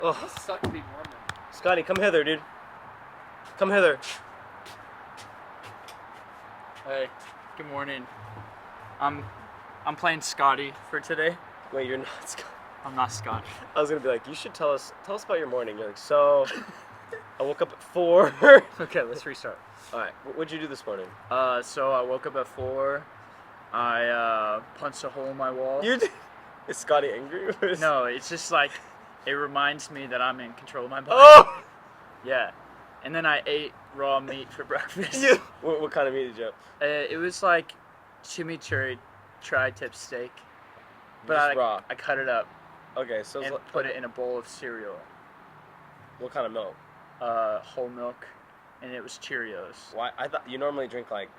Oh, It must suck to be Mormon. Scotty, come hither, dude. Come hither. Hey, good morning. I'm playing Scotty for today. Wait, you're not Scotty. I'm not Scotty. I was gonna be like, you should tell us about your morning. You're like, so I woke up at 4. Okay, let's restart. All right, what'd you do this morning? So I woke up at 4. I punched a hole in my wall. You did. Is Scotty angry? No, it's just like it reminds me that I'm in control of my body. Oh! Yeah. And then I ate raw meat for breakfast. Yeah. What kind of meat did you have? It was like chimichurri tri-tip steak. But Just raw. I cut it up Okay, so and put it in a bowl of cereal. what kind of milk? Whole milk, and it was Cheerios. Why? I thought you normally drink like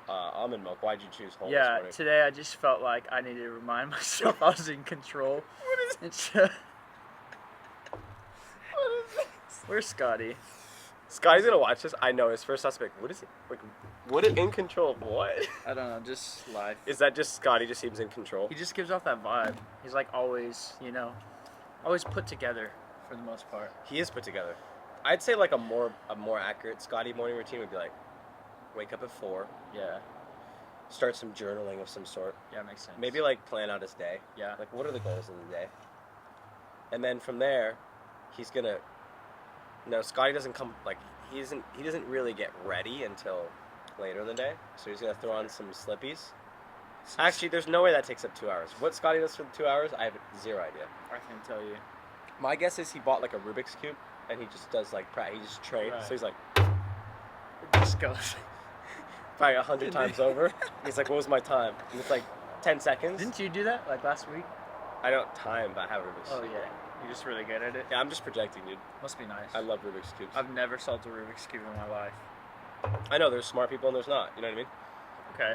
almond milk. Why'd you choose whole? Yeah, This morning? today I just felt like I needed to remind myself I was in control. What is it? Where's Scotty? Scotty's gonna watch this. I know his first suspect. What is it? Like, what is in control of what? I don't know, just life. Is that just Scotty just seems in control? He just gives off that vibe. He's like always, always put together for the most part. He is put together. I'd say like a more accurate Scotty morning routine would be like, wake up at 4, Yeah, start some journaling of some sort. yeah, makes sense. Maybe like plan out his day. Yeah. Like what are the goals of the day? And then from there, he's gonna. No, Scotty doesn't come like he doesn't really get ready until later in the day. So he's gonna throw on some slippies. Actually, there's no way that takes up 2 hours. What Scotty does for the 2 hours, I have zero idea. I can't tell you. My guess is he bought like a Rubik's Cube and he just does like he just trains. Right. So he's like It just goes. probably 100 times over. He's like, what was my time? And it's like 10 seconds. Didn't you do that like last week? I don't time, but I have Rubik's. Oh yeah, you're just really good at it. Yeah, I'm just projecting, dude. Must be nice. I love Rubik's Cubes. I've never solved a Rubik's Cube in my life. I know there's smart people and there's not. You know what I mean? Okay,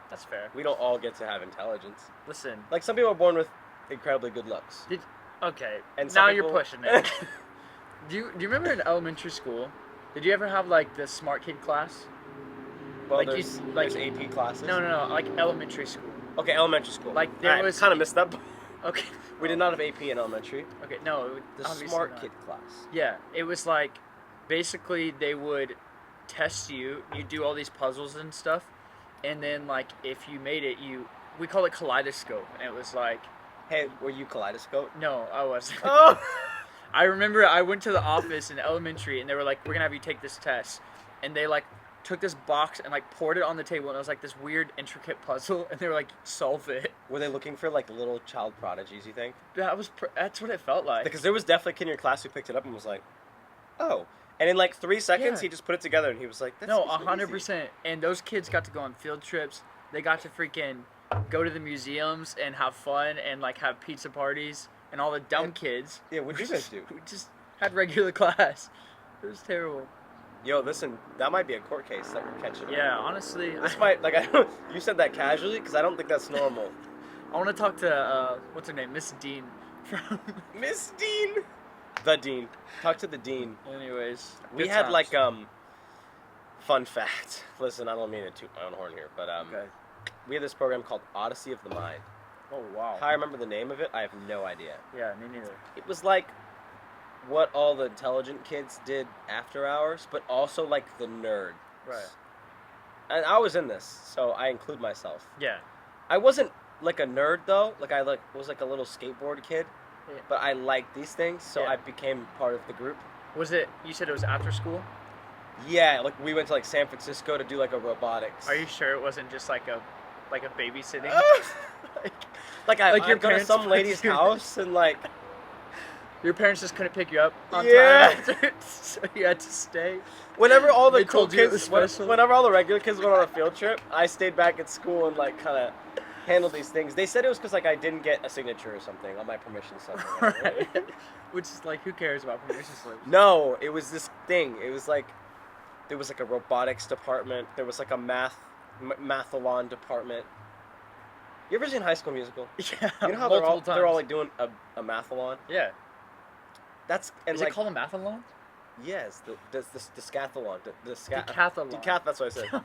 that's fair. We don't all get to have intelligence. Listen, Like some people are born with incredibly good looks. okay, And some now you're people- pushing it. Do you remember in elementary school? Did you ever have like the smart kid class? Well, Like there's, like- there's AP classes. No, like elementary school. Okay, elementary school. Like, there was- kind of missed that. Okay. We did not have AP in elementary. Okay, no. The obviously smart not. kid class. Yeah, it was like, basically they would test you. You do all these puzzles and stuff, and then like if you made it, we call it kaleidoscope, and it was like, Hey, were you kaleidoscope? no, I wasn't. Oh. I remember I went to the office in elementary, and they were like, we're gonna have you take this test, and they like took this box and like poured it on the table, and it was like this weird intricate puzzle, and they were like, solve it. Were they looking for like little child prodigies? You think? That's what it felt like. Because there was definitely a kid in your class who picked it up and was like, "Oh," and in like 3 seconds Yeah. he just put it together and he was like, "That's No, so easy." 100%. And those kids got to go on field trips. They got to freaking go to the museums and have fun and like have pizza parties. And all the dumb kids. Yeah, what'd you guys do? We just had regular class. It was terrible. Yo, listen, that might be a court case that we're catching. Yeah, honestly, This might like you said that casually because I don't think that's normal. I want to talk to what's her name, Miss Dean. From. Miss Dean. The Dean. Talk to the Dean. Anyways, We good had times. like fun fact. Listen, I don't mean to toot my own horn here, but Okay. we had this program called Odyssey of the Mind. Oh wow. How I remember the name of it, I have no idea. Yeah, me neither. It was like what all the intelligent kids did after hours, but also like the nerds. Right. And I was in this, so I include myself. Yeah. I wasn't like a nerd though. Like I was like a little skateboard kid, Yeah. but I liked these things, so Yeah. I became part of the group. Was it? You said it was after school. Yeah, like we went to like San Francisco to do like a robotics. Are you sure it wasn't just like a babysitting? like I Like your go to parents some put lady's you- house and like Your parents just couldn't pick you up on Yeah. time after, so you had to stay. whenever all the They cool told you it kids, was special? whenever all the regular kids went on a field trip, I stayed back at school and like kind of handled these things. They said it was because like I didn't get a signature or something on my permission slip. or whatever. Right. Which is like, who cares about permission slips? No, it was this thing. It was like there was like a robotics department. There was like a mathalon department. You ever seen High School Musical? Yeah, You know how multiple they're all times. like doing a mathalon? Yeah. That's and Is like it called a mathalon? yes, the scathalon, the Decathlon. Decath. That's what I said.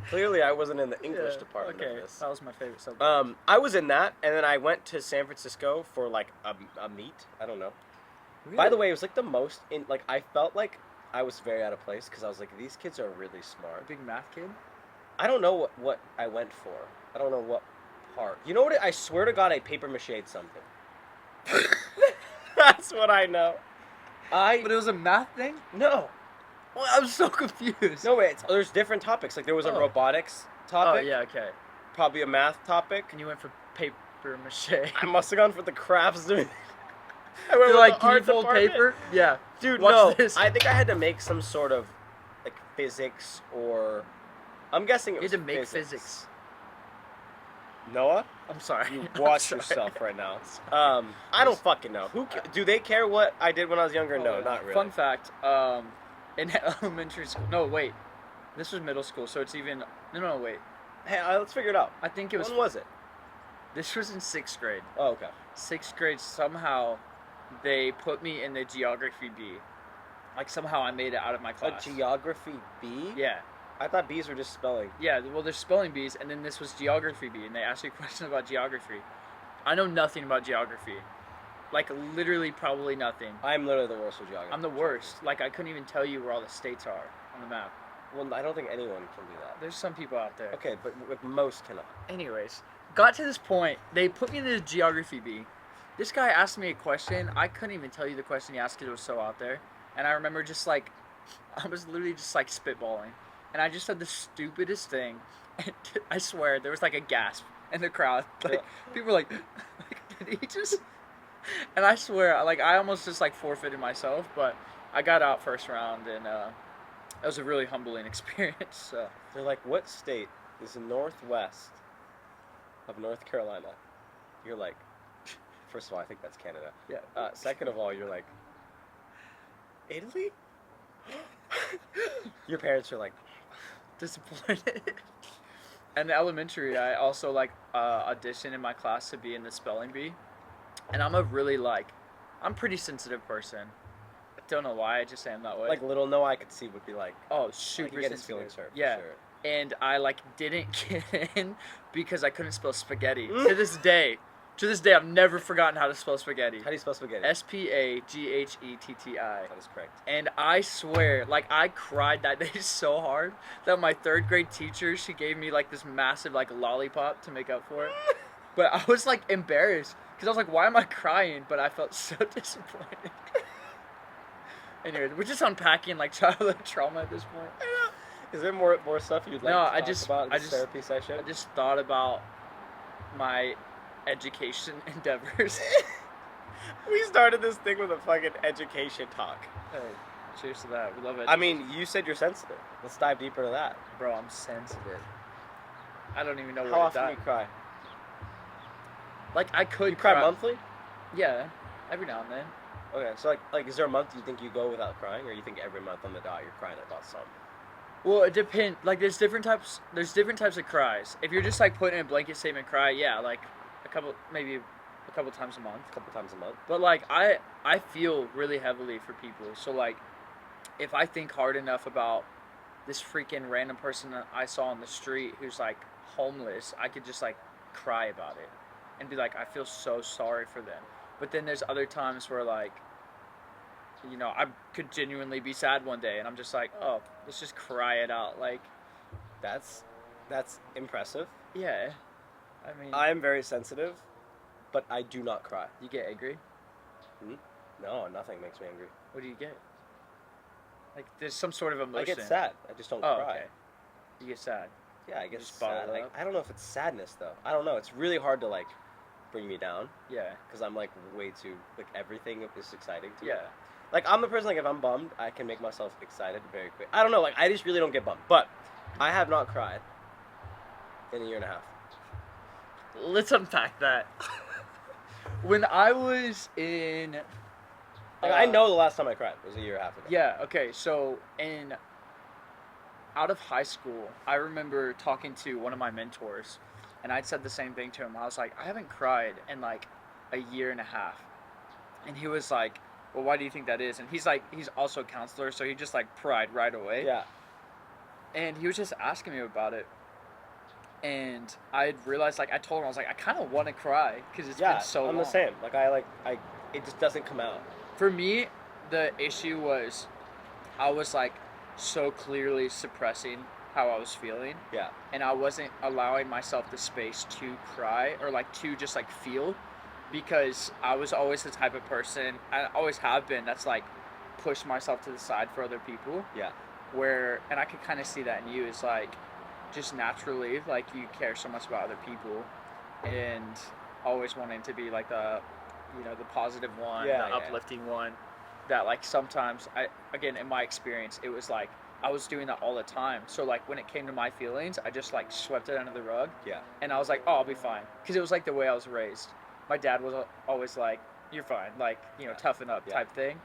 Clearly, I wasn't in the English Yeah, department okay. of this. That was my favorite subject. I was in that, and then I went to San Francisco for like a meet. I don't know. By Really? the way, it was like the most in like I felt like I was very out of place because I was like, these kids are really smart. Big math kid? I don't know what I went for. I don't know what part. You know what? I swear to God, I paper mache'd something. That's what I know. But it was a math thing? No. Well, I'm so confused. No, wait. There's different topics. Like there was a Oh. robotics Oh, topic. yeah, okay. Probably a math topic. And you went for paper mache. I must have gone for the crafts. I went They're with like, the can you art fold department. paper? Yeah. Dude, Watch no. this. I think I had to make some sort of like physics or I'm guessing it You was had to make physics. Noah, I'm sorry. you I'm watch sorry. yourself right now. I don't fucking know. Do they care what I did when I was younger? No, Oh, not really. Fun fact, in elementary school, no, wait. This was middle school, so it's even, no, wait. Hey, let's figure it out. I think it was, When was it? this was in 6th grade. Oh, okay. 6th grade, somehow, they put me in the geography B. Like, somehow I made it out of my class. A geography B? Yeah. I thought B's were just spelling. Yeah, well, there's spelling bees, and then this was geography bee, and they asked me a question about geography. I know nothing about geography. Like, literally, probably nothing. I'm literally the worst with geography. I'm the worst. Like, I couldn't even tell you where all the states are on the map. Well, I don't think anyone can do that. There's some people out there. Okay, but most cannot. Anyways, got to this point, they put me in the geography bee. This guy asked me a question. I couldn't even tell you the question he asked because it was so out there. And I remember just, like, I was literally just, like, spitballing. And I just said the stupidest thing. And I swear, there was like a gasp in the crowd. Like, people were like, did he just... And I swear, like, I almost just, like, forfeited myself. But I got out first round, and it was a really humbling experience. So. They're like, what state is the northwest of North Carolina? You're like, first of all, I think that's Canada. Yeah. Second of all, you're like, Italy? Your parents are like, Disappointed. And elementary, I also like auditioned in my class to be in the spelling bee, and I'm a really I'm pretty sensitive person. I don't know why, I just am that way. like little Noah I could see would be like, oh, super you get his sensitive. feelings hurt. For Yeah, sure. and I didn't get in because I couldn't spell spaghetti. To this day, I've never forgotten how to spell spaghetti. How do you spell spaghetti? Spaghetti. That is correct. And I swear, I cried that day so hard that my 3rd grade teacher, she gave me this massive lollipop to make up for it. But I was embarrassed because I was like, why am I crying? But I felt so disappointed. Anyway, we're just unpacking childhood trauma at this point. Is there more stuff you'd like to talk about in this therapy session? I just thought about my education endeavors. We started this thing with a fucking education talk. Hey, cheers to that. We love it. I mean, you said you're sensitive. Let's dive deeper into that. Bro, I'm sensitive. I don't even know How where to often do dive. you cry? I could You cry monthly? Yeah, every now and then. Okay, so is there a month you think you go without crying, or you think every month on the dot you're crying about something? Well, it depends. There's different types. There's different types of cries. If you're just putting in a blanket statement cry, yeah, maybe a couple times a month. A couple times a month. But I feel really heavily for people. So if I think hard enough about this freaking random person that I saw on the street who's homeless, I could just cry about it and be I feel so sorry for them. But then there's other times where I could genuinely be sad one day and I'm just oh, let's just cry it out. That's impressive. Yeah. I mean, I am very sensitive, but I do not cry. you get angry? No, nothing makes me angry. What do you get? There's some sort of emotion. I get sad. I just don't Oh, cry. okay. You get sad. Yeah, I get Just sad. bottle it up? I don't know if it's sadness though. I don't know. It's really hard to bring me down Yeah. because I'm way too everything is exciting to me. Yeah. I'm the person if I'm bummed, I can make myself excited very quick. I don't know. I just really don't get bummed. But I have not cried in a year and a half. Let's unpack that. When I was in... I know the last time I cried was a year and a half ago. Yeah, okay, so out of high school, I remember talking to one of my mentors, and I'd said the same thing to him. I was like, I haven't cried in a year and a half. And he was like, well, why do you think that is? And he's also a counselor, so he just cried right away. Yeah. and he was just asking me about it. And I realized, like, I told him, I was like, I kind of want to cry because it's been so long. I'm the same. Like, it just doesn't come out. For me, the issue was I was, like, so clearly suppressing how I was feeling. Yeah. And I wasn't allowing myself the space to cry or, like, to just, like, feel, because I was always the type of person, I always have been, that's, like, push myself to the side for other people. Yeah. And I could kind of see that in you. It's like, just naturally, like, you care so much about other people, and always wanting to be like the positive one, the uplifting one. That, like, sometimes again, in my experience, it was like I was doing that all the time. So, like, when it came to my feelings, I just, like, swept it under the rug. Yeah. And I was like, oh, I'll be fine, because it was like the way I was raised. My dad was always like, you're fine, like, toughen up type thing.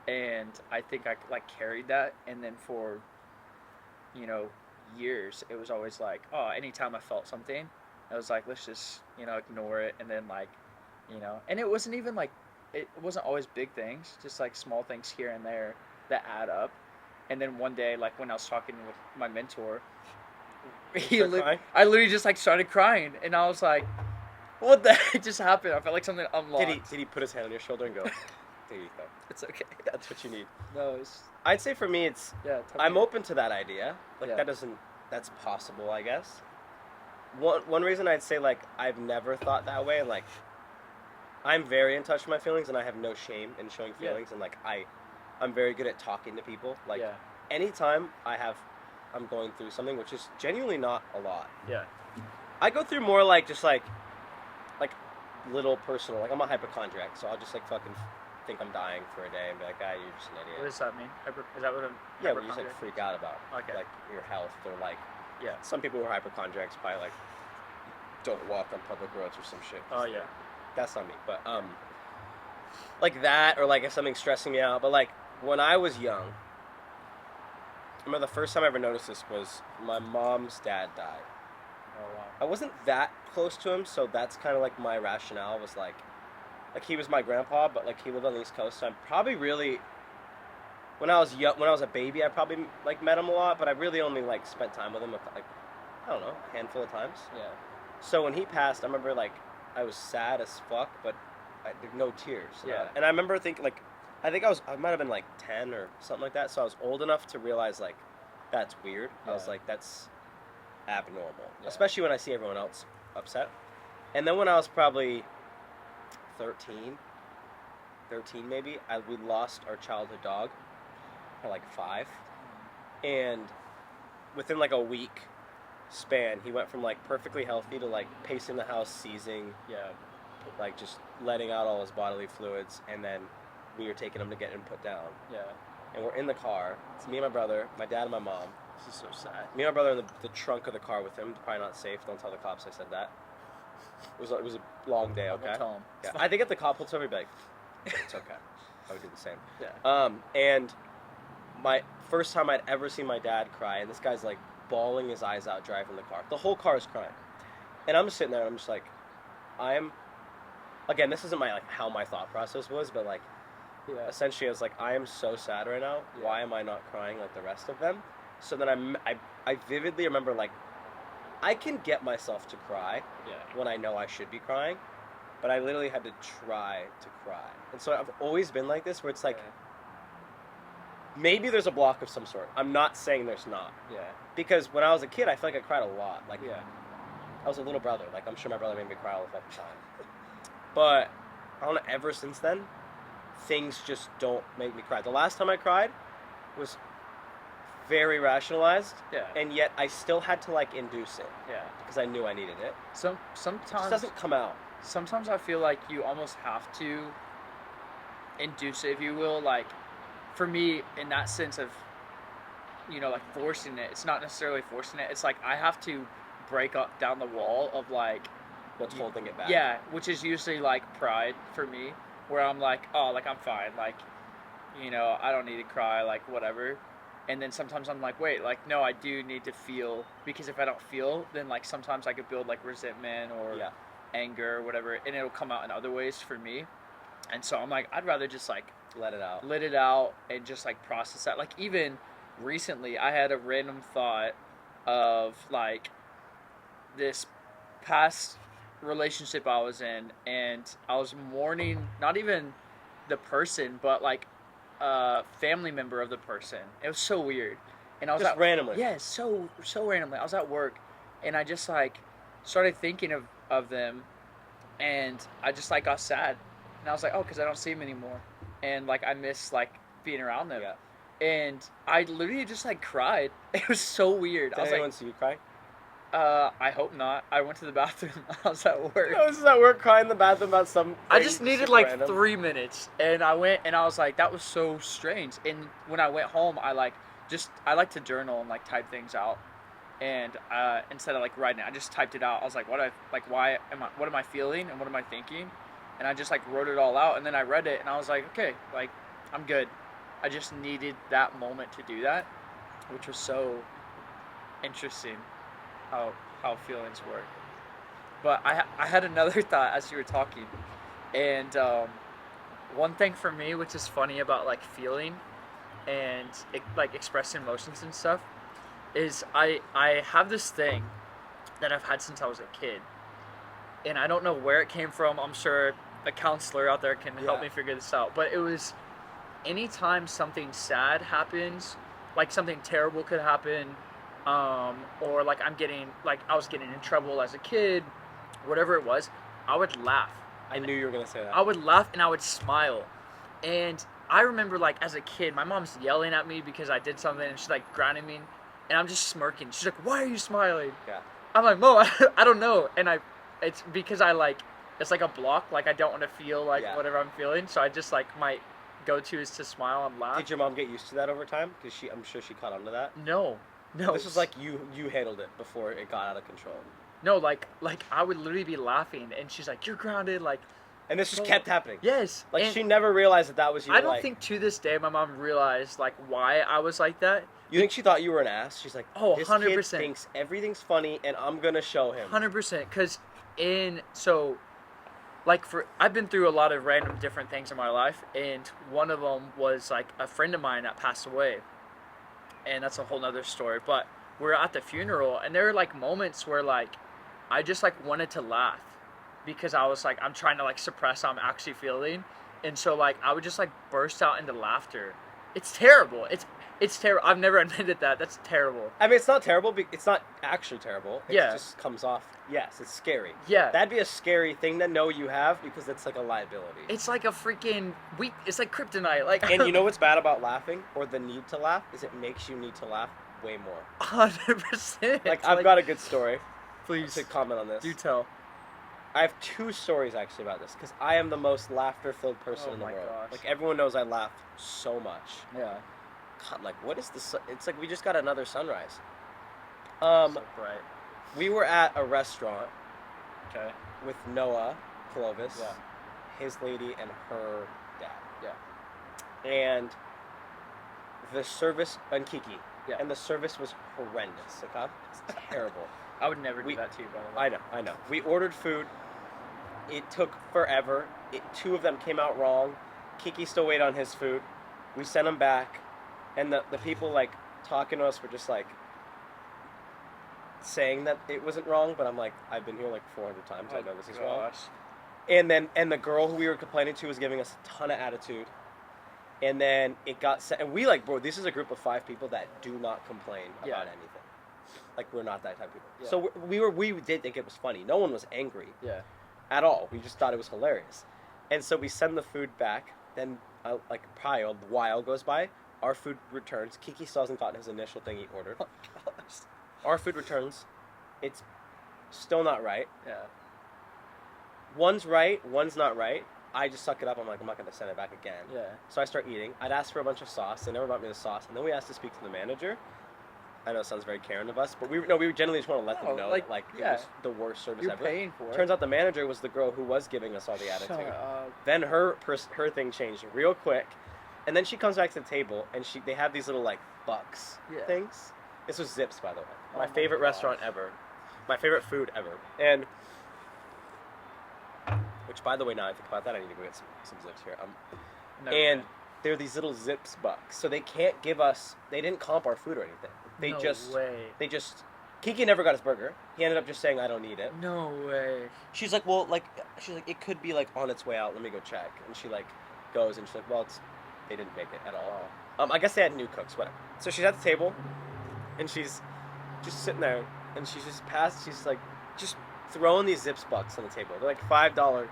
And I think I, like, carried that, and then for years, it was always like, oh, anytime I felt something, I was like, let's just ignore it. And then, like, and it wasn't even like, it wasn't always big things, just like small things here and there that add up. And then one day, like, when I was talking with my mentor, I literally just, like, started crying, and I was like, what the heck just happened? I felt like something unlocked. Did he put his hand on your shoulder and go, there you go. It's okay. That's what you need. No, it's... I'd say for me, it's... Yeah, I'm open to that idea. Like, that's possible, I guess. One reason I'd say, like, I've never thought that way, and, like, I'm very in touch with my feelings, and I have no shame in showing feelings, and, like, I'm very good at talking to people. Like, anytime I'm going through something, which is genuinely not a lot. Yeah. I go through more, like, just, like little personal, like, I'm a hypochondriac, so I'll just, like, fucking think I'm dying for a day and be like, you're just an idiot. What does that mean? Is that what a Yeah, we just, like, freak out about, like, your health, or, like, some people who are hypochondriacs probably, like, don't walk on public roads or some shit. Oh, yeah. That's not me, but, like that, or, like, if something's stressing me out. But, like, when I was young, I remember the first time I ever noticed this was my mom's dad died. Oh, wow. I wasn't that close to him, so that's kind of, like, my rationale was, like, he was my grandpa, but, like, he lived on the East Coast, so I'm probably really, when I was a baby, I probably, like, met him a lot, but I really only, like, spent time with him, like, I don't know, a handful of times. Yeah. So when he passed, I remember, like, I was sad as fuck, but no tears. Yeah. And I remember thinking, like, I might have been, like, 10 or something like that, so I was old enough to realize, like, that's weird. I was like, that's abnormal, especially when I see everyone else upset. And then when I was probably 13 maybe, we lost our childhood dog at, like, 5. And within, like, a week span, he went from, like, perfectly healthy to, like, pacing the house, seizing, like, just letting out all his bodily fluids, and then we were taking him to get him put down. Yeah. And we're in the car. It's me and my brother, my dad and my mom. This is so sad. Me and my brother in the trunk of the car with him. Probably not safe. Don't tell the cops I said that. It was a long day, okay? I'll tell him. Yeah. I think if the cop pulled over, he'd be like, it's okay. I would do the same. Yeah. And my first time I'd ever seen my dad cry, and this guy's, like, bawling his eyes out driving the car. The whole car is crying. And I'm just sitting there, and I'm just like, again, this isn't how my thought process was, but, like, essentially I was like, I am so sad right now. Why am I not crying like the rest of them? So then I vividly remember, like, I can get myself to cry when I know I should be crying, but I literally had to try to cry. And so I've always been like this, where it's like, maybe there's a block of some sort. I'm not saying there's not. Yeah. Because when I was a kid, I feel like I cried a lot. Like, I was a little brother. Like, I'm sure my brother made me cry all the fucking time. But I don't know, ever since then, things just don't make me cry. The last time I cried was very rationalized, and yet I still had to, like, induce it, because I knew I needed it. Sometimes it just doesn't come out. Sometimes I feel like you almost have to induce it, if you will. Like, for me, in that sense of, like, forcing it, it's not necessarily forcing it. It's like I have to break up down the wall of, like, what's holding it back. Yeah, which is usually, like, pride for me, where I'm like, oh, like, I'm fine, like, I don't need to cry, like, whatever. And then sometimes I'm like, wait, like, no, I do need to feel, because if I don't feel, then, like, sometimes I could build, like, resentment or anger or whatever, and it'll come out in other ways for me. And so I'm like, I'd rather just, like, let it out and just, like, process that. Like, even recently I had a random thought of like this past relationship I was in, and I was mourning not even the person, but like a family member of the person. It was so weird, and I was Just randomly. yeah, so randomly. I was at work, and I just like started thinking of them, and I just like got sad, and I was like, oh, because I don't see them anymore, and like I miss like being around them, Yeah. and I literally just like cried. It was so weird. Did I was anyone like, see you cry? I hope not. I went to the bathroom. I was at work. No, this is at work crying in the bathroom about something. I just needed super like random. 3 minutes, and I went, and I was like, that was so strange. And when I went home, I like to journal and like type things out, and instead of like writing it, I just typed it out. I was like, what am I feeling, and what am I thinking, and I just like wrote it all out, and then I read it, and I was like, okay, like I'm good. I just needed that moment to do that, which was so interesting, how feelings work. But I had another thought as you were talking, and one thing for me, which is funny about like feeling and like expressing emotions and stuff, is I have this thing that I've had since I was a kid, and I don't know where it came from. I'm sure a counselor out there can help Yeah. me figure this out. But it was anytime something sad happens, like something terrible could happen, or like I was getting in trouble as a kid, whatever it was, I would laugh. I knew you were gonna say that. I would laugh and I would smile. And I remember like as a kid, my mom's yelling at me because I did something, and she's like grounding me, and I'm just smirking. She's like, "Why are you smiling?" Yeah. I'm like, "Mom, I don't know." And it's because it's like a block. Like I don't want to feel like Yeah. whatever I'm feeling, so I just like my go-to is to smile and laugh. Did your mom get used to that over time? Because I'm sure she caught on to that. No, no. This was like you handled it before it got out of control. no, like I would literally be laughing, and she's like, "You're grounded." Like, And this just So- kept happening. yes. Like and she never realized that was you. I don't like, think to this day my mom realized like why I was like that. You think she thought you were an ass? She's like, Oh, this 100%. kid thinks everything's funny, and I'm gonna show him. 100%, because I've been through a lot of random different things in my life, and one of them was like a friend of mine that passed away, and that's a whole nother story. But we're at the funeral, and there were like moments where like I just like wanted to laugh because I was like I'm trying to like suppress how I'm actually feeling, and so like I would just like burst out into laughter. It's terrible. It's terrible. I've never admitted that. That's terrible. I mean, it's not terrible. It's not actually terrible. It Yeah. just comes off. Yes, it's scary. Yeah. That'd be a scary thing to know you have because it's like a liability. It's like a freaking weak. It's like kryptonite. Like And you know what's bad about laughing or the need to laugh is it makes you need to laugh way more. 100%. Like I've got a good story Please to comment on this. do tell. I have two stories actually about this because I am the most laughter-filled person Oh in the my world. gosh. Like everyone knows I laugh so much. Yeah. God, like what is this? It's like we just got another sunrise. So bright. We were at a restaurant Okay. with Noah Clovis, Yeah. his lady, and her dad. Yeah. And the service, and Kiki. Yeah. And the service was horrendous. Okay? It's terrible. I would never do We- that to you, by the way. I know. We ordered food. It took forever. Two of them came out wrong. Kiki still waited on his food. We sent them back. And the people, like, talking to us were just, like, saying that it wasn't wrong. But I'm like, I've been here, like, 400 times. I know this is wrong. And the girl who we were complaining to was giving us a ton of attitude. And then it got set. And we, like, bro, this is a group of 5 people that do not complain Yeah. about anything. Like, we're not that type of people. Yeah. So we did think it was funny. No one was angry Yeah. at all. We just thought it was hilarious. And so we send the food back. Then, like, probably a while goes by. Our food returns. Kiki still hasn't gotten his initial thing he ordered. Our food returns. It's still not right. Yeah. One's right, one's not right. I just suck it up. I'm like, I'm not going to send it back again. Yeah. So I start eating. I'd ask for a bunch of sauce. They never brought me the sauce. And then we asked to speak to the manager. I know it sounds very Karen of us, but we generally just want to let No, them know like, that, like, yeah. it was the worst service You're ever. paying for it. Turns out the manager was the girl who was giving us all the attitude. Shut up. Then her thing changed real quick, and then she comes back to the table, and they have these little like bucks Yeah. things. This was Zips, by the way. Oh My my favorite gosh. restaurant ever. My favorite food ever. And which, by the way, now I think about that, I need to go get some Zips here. Never and been. they're these little zips bucks, so they can't give us. They didn't comp our food or anything. They No just. way. They just. Kiki never got his burger. He ended up just saying, "I don't need it." No way. She's like, "Well, like, she's like, it could be like on its way out. Let me go check." And she like goes and she's like, "Well, they didn't make it at all." I guess they had new cooks, whatever. So she's at the table, and she's just sitting there, and she's just passed. She's like, just throwing these zips bucks on the table. They're like $5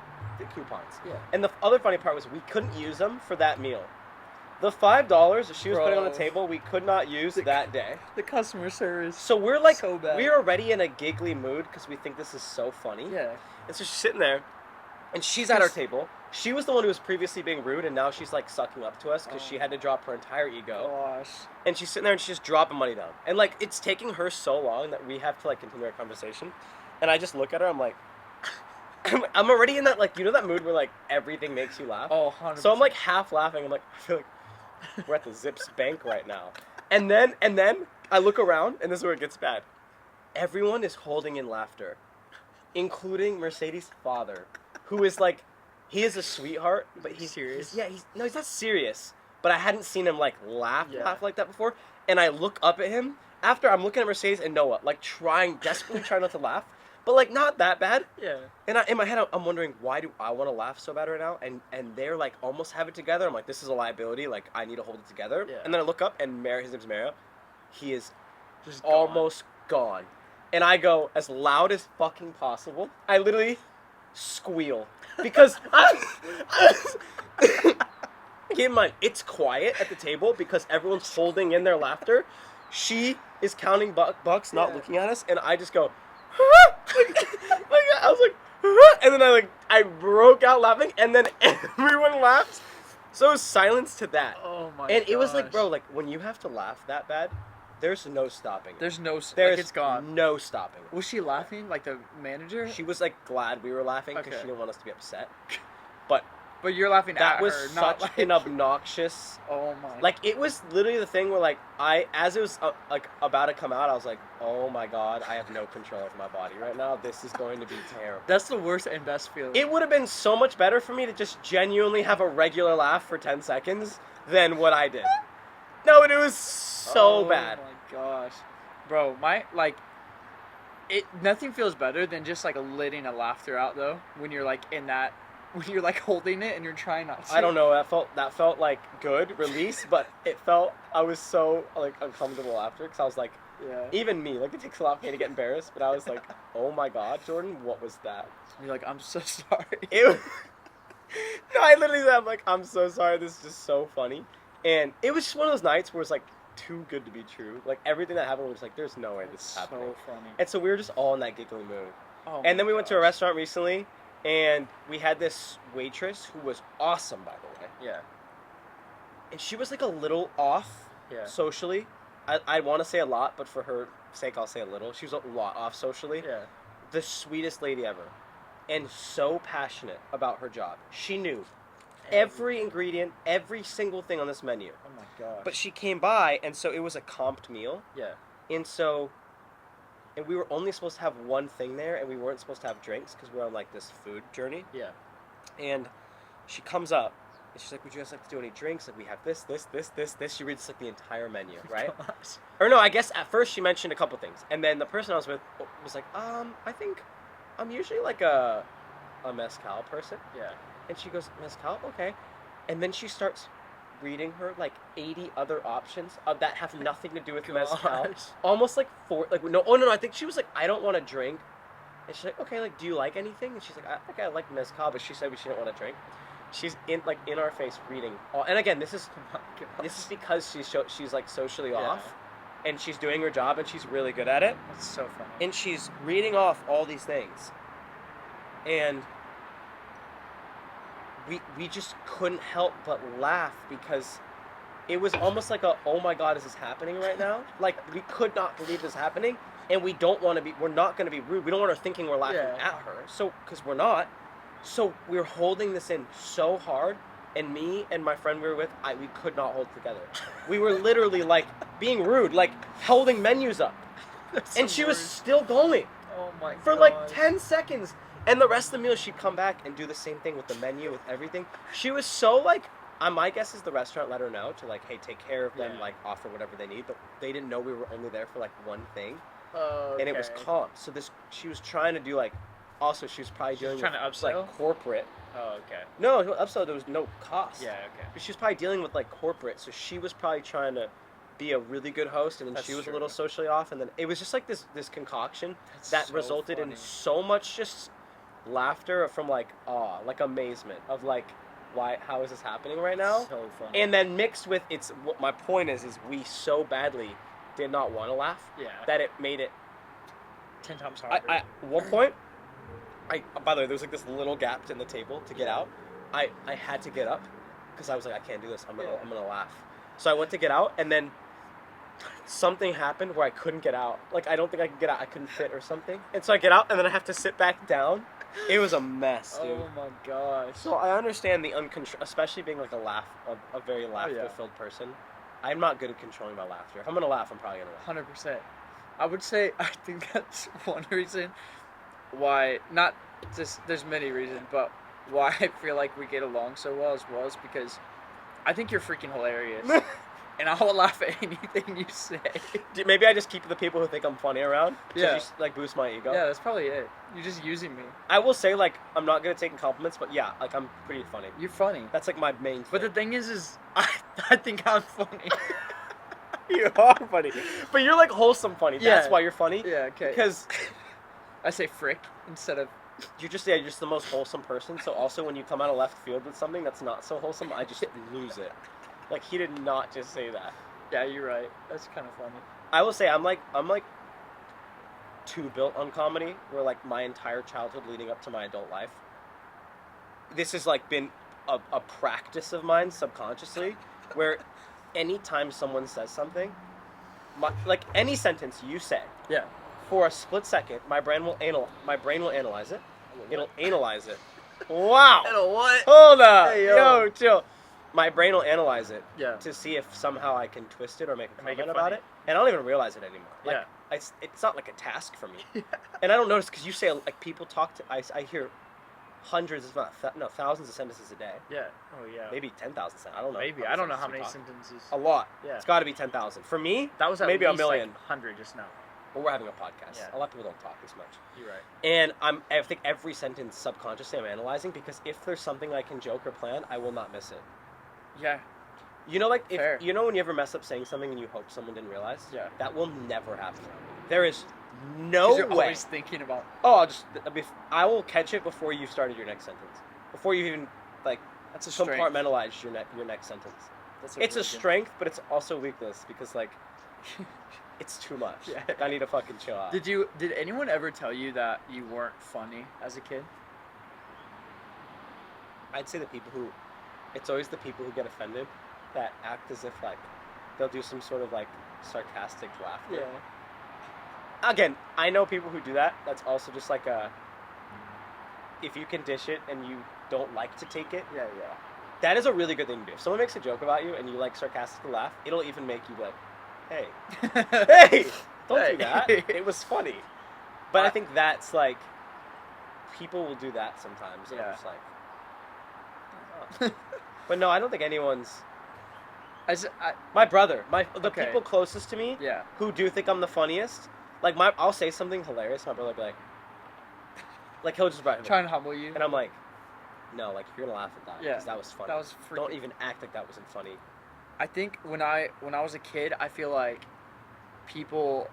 coupons. Yeah. And the other funny part was we couldn't use them for that meal. The $5 that she was putting on the Bro. table, we could not use that day. The customer service. So we're like, So bad. we're already in a giggly mood because we think this is so funny. Yeah. And so she's sitting there, and she's at our table. She was the one who was previously being rude, and now she's like sucking up to us because she had to drop her entire ego. Gosh. And she's sitting there and she's just dropping money down. And like, it's taking her so long that we have to like continue our conversation. And I just look at her, I'm like, I'm already in that, like, you know that mood where like everything makes you laugh? Oh, 100%. So I'm like half laughing. I'm like, I feel like we're at the Zips bank right now. And then I look around, and this is where it gets bad. Everyone is holding in laughter, including Mercedes' father, who is like, he is a sweetheart, but he's serious. He's not serious. But I hadn't seen him like laugh like that before. And I look up at him after I'm looking at Mercedes and Noah, like desperately trying not to laugh, but like not that bad. Yeah. And in my head, I'm wondering, why do I want to laugh so bad right now? And they're like almost have it together. I'm like, this is a liability. Like, I need to hold it together. Yeah. And then I look up, and his name's Mario. He is Just almost gone. And I go as loud as fucking possible. I literally squeal because keep in mind, it's quiet at the table because everyone's holding in their laughter. She is counting bucks, not looking at us, and I just go. I was like, and then I broke out laughing, and then everyone laughed. So it was silence to that. Oh my. And it was like, bro, like when you have to laugh that bad, there's no stopping. There's There's like, it's gone. no stopping. Was she laughing like the manager? She was like glad we were laughing because Okay. she didn't want us to be upset. But But you're laughing that at was her, such not like. an obnoxious. Oh my. Like, it was literally the thing where, like, as it was, like, about to come out, I was like, oh my god, I have no control over my body right now. This is going to be terrible. That's the worst and best feeling. It would have been so much better for me to just genuinely have a regular laugh for 10 seconds than what I did. No, and it was so bad. Oh my gosh. Bro, nothing feels better than just like letting a laughter out though when you're like in that. When you're like holding it and you're trying not to. I don't know. That felt like good release, but I was so like uncomfortable after because I was like, Yeah. even me, like, it takes a lot for me to get embarrassed, but I was like, oh my god, Jordan, what was that? You're like, I'm so sorry. No, I literally said, I'm like, I'm so sorry. This is just so funny, and it was just one of those nights where it's like too good to be true. Like everything that happened was like, there's no way this is happening. So funny. And so we were just all in that giggly mood. Oh And then my we went to a gosh. restaurant recently. And we had this waitress who was awesome, by the way. Yeah. And she was like a little off Yeah. socially. I want to say a lot, but for her sake, I'll say a little. She was a lot off socially. Yeah. The sweetest lady ever. And so passionate about her job. She knew every ingredient, every single thing on this menu. Oh my gosh. But she came by, and so it was a comped meal. Yeah. And we were only supposed to have one thing there, and we weren't supposed to have drinks because we're on like this food journey. Yeah. And she comes up, and she's like, would you guys like to do any drinks? Like, we have this. She reads like the entire menu, right? Gosh. Or no, I guess at first she mentioned a couple things. And then the person I was with was like, I think I'm usually like a mezcal person. Yeah. And she goes, mezcal? Okay. And then she starts reading her like 80 other options that have nothing to do with mezcal. Gosh. Almost like no, I think she was like, I don't want to drink. And she's like, okay, like, do you like anything? And she's like, I think I like mezcal, but she said she didn't want to drink. She's in our face reading all, and again, this is because she's like socially off, and she's doing her job, and she's really good at it. That's so funny. And she's reading off all these things, and we just couldn't help but laugh because it was almost like oh my god, is this happening right now? Like, we could not believe this happening, and we're not going to be rude. We don't want her thinking we're laughing at her, so, because we're not. So we were holding this in so hard, and me and my friend we were with, we could not hold it together. We were literally like being rude, like holding menus up, and she was still going Oh my god. for like 10 seconds. And the rest of the meal, she'd come back and do the same thing with the menu, with everything. She was so like My guess is the restaurant let her know to like, hey, take care of them, Yeah. like offer whatever they need. But they didn't know we were only there for like one thing, Okay. and it was comp. So she was trying to do like, also she was probably She's dealing trying with to like upsell? corporate. Oh, okay. No, upsell there was no cost. Yeah, okay. But she was probably dealing with like corporate, so she was probably trying to be a really good host, and then That's she was true. a little socially off, and then it was just like this concoction That's that so resulted in funny. so much just laughter from like awe, like amazement of like how is this happening right now? So funny. And then mixed with it's what my point is we so badly did not want to laugh Yeah. that it made it 10 times harder. at one point by the way there was like this little gap in the table to get out. I had to get up because I was like I can't do this. I'm gonna laugh. So I went to get out and then something happened where I couldn't get out. Like I don't think I could get out. I couldn't fit or something. And so I get out and then I have to sit back down. It was a mess, dude. Oh my gosh. So I understand the especially being like a very laughter-filled person. I'm not good at controlling my laughter. If I'm gonna laugh, I'm probably gonna laugh. 100%. I would say I think that's one reason why, not just, there's many reasons, but why I feel like we get along so well as well is because I think you're freaking hilarious. And I will laugh at anything you say. Maybe I just keep the people who think I'm funny around. Yeah. Just like boost my ego. Yeah, that's probably it. You're just using me. I will say like I'm not good at taking compliments, but yeah, like I'm pretty funny. You're funny. That's like my main thing. But the thing is I think I'm funny. You are funny. But you're like wholesome funny. That's Yeah. why you're funny. Yeah, okay. Because I say frick instead of... you're just the most wholesome person. So also when you come out of left field with something that's not so wholesome, I just lose it. Like he did not just say that. Yeah, you're right. That's kind of funny. I will say I'm like too built on comedy, where like my entire childhood leading up to my adult life. This has like been a practice of mine subconsciously, where anytime someone says something, like any sentence you say, Yeah. for a split second, my brain will analyze it. It'll analyze it. Wow. what? Hold up. Hey, yo. yo. Chill. My brain will analyze it Yeah. to see if somehow I can twist it or make a Make it comment about funny. it. And I don't even realize it anymore. Like, Yeah. it's not like a task for me. Yeah. And I don't notice because you say, like, people talk to, I hear hundreds, if not thousands of sentences a day. Yeah. Oh, yeah. Maybe 10,000 sentences. I don't know. Maybe. I don't know how many sentences. A lot. Yeah. It's got to be 10,000. For me, That was at maybe least a million. like 100 just now. Well, we're having a podcast. Yeah. A lot of people don't talk as much. You're right. And I think every sentence subconsciously I'm analyzing because if there's something I can joke or plan, I will not miss it. Yeah. You know, like Fair. you know when you ever mess up saying something and you hope someone didn't realize? Yeah. That will never happen. There is no 'Cause you're way. always thinking about... Oh, I will catch it before you started your next sentence. Before you even like That's a strength. compartmentalize your next sentence. That's It's a really good- strength, but it's also weakness because like it's too much. Yeah. Like, I need to fucking chill out. Did anyone ever tell you that you weren't funny as a kid? I'd say it's always the people who get offended that act as if like they'll do some sort of like sarcastic laughter. Again, I know people who do that. That's also just like if you can dish it and you don't like to take it, Yeah. that is a really good thing to do. If someone makes a joke about you and you like sarcastically laugh, it'll even make you be like, hey, hey, don't do that. It was funny. But I think that's like, people will do that sometimes. And I'm Yeah. just like, oh. But no, I don't think anyone's. My brother, the Okay. people closest to me Yeah. who do think I'm the funniest, like I'll say something hilarious, my brother will be like he'll just write me, Trying to humble you. and I'm like, no, like you're gonna laugh at that, Yeah, because that was funny. That was freaking... Don't even act like that wasn't funny. I think when I was a kid, I feel like people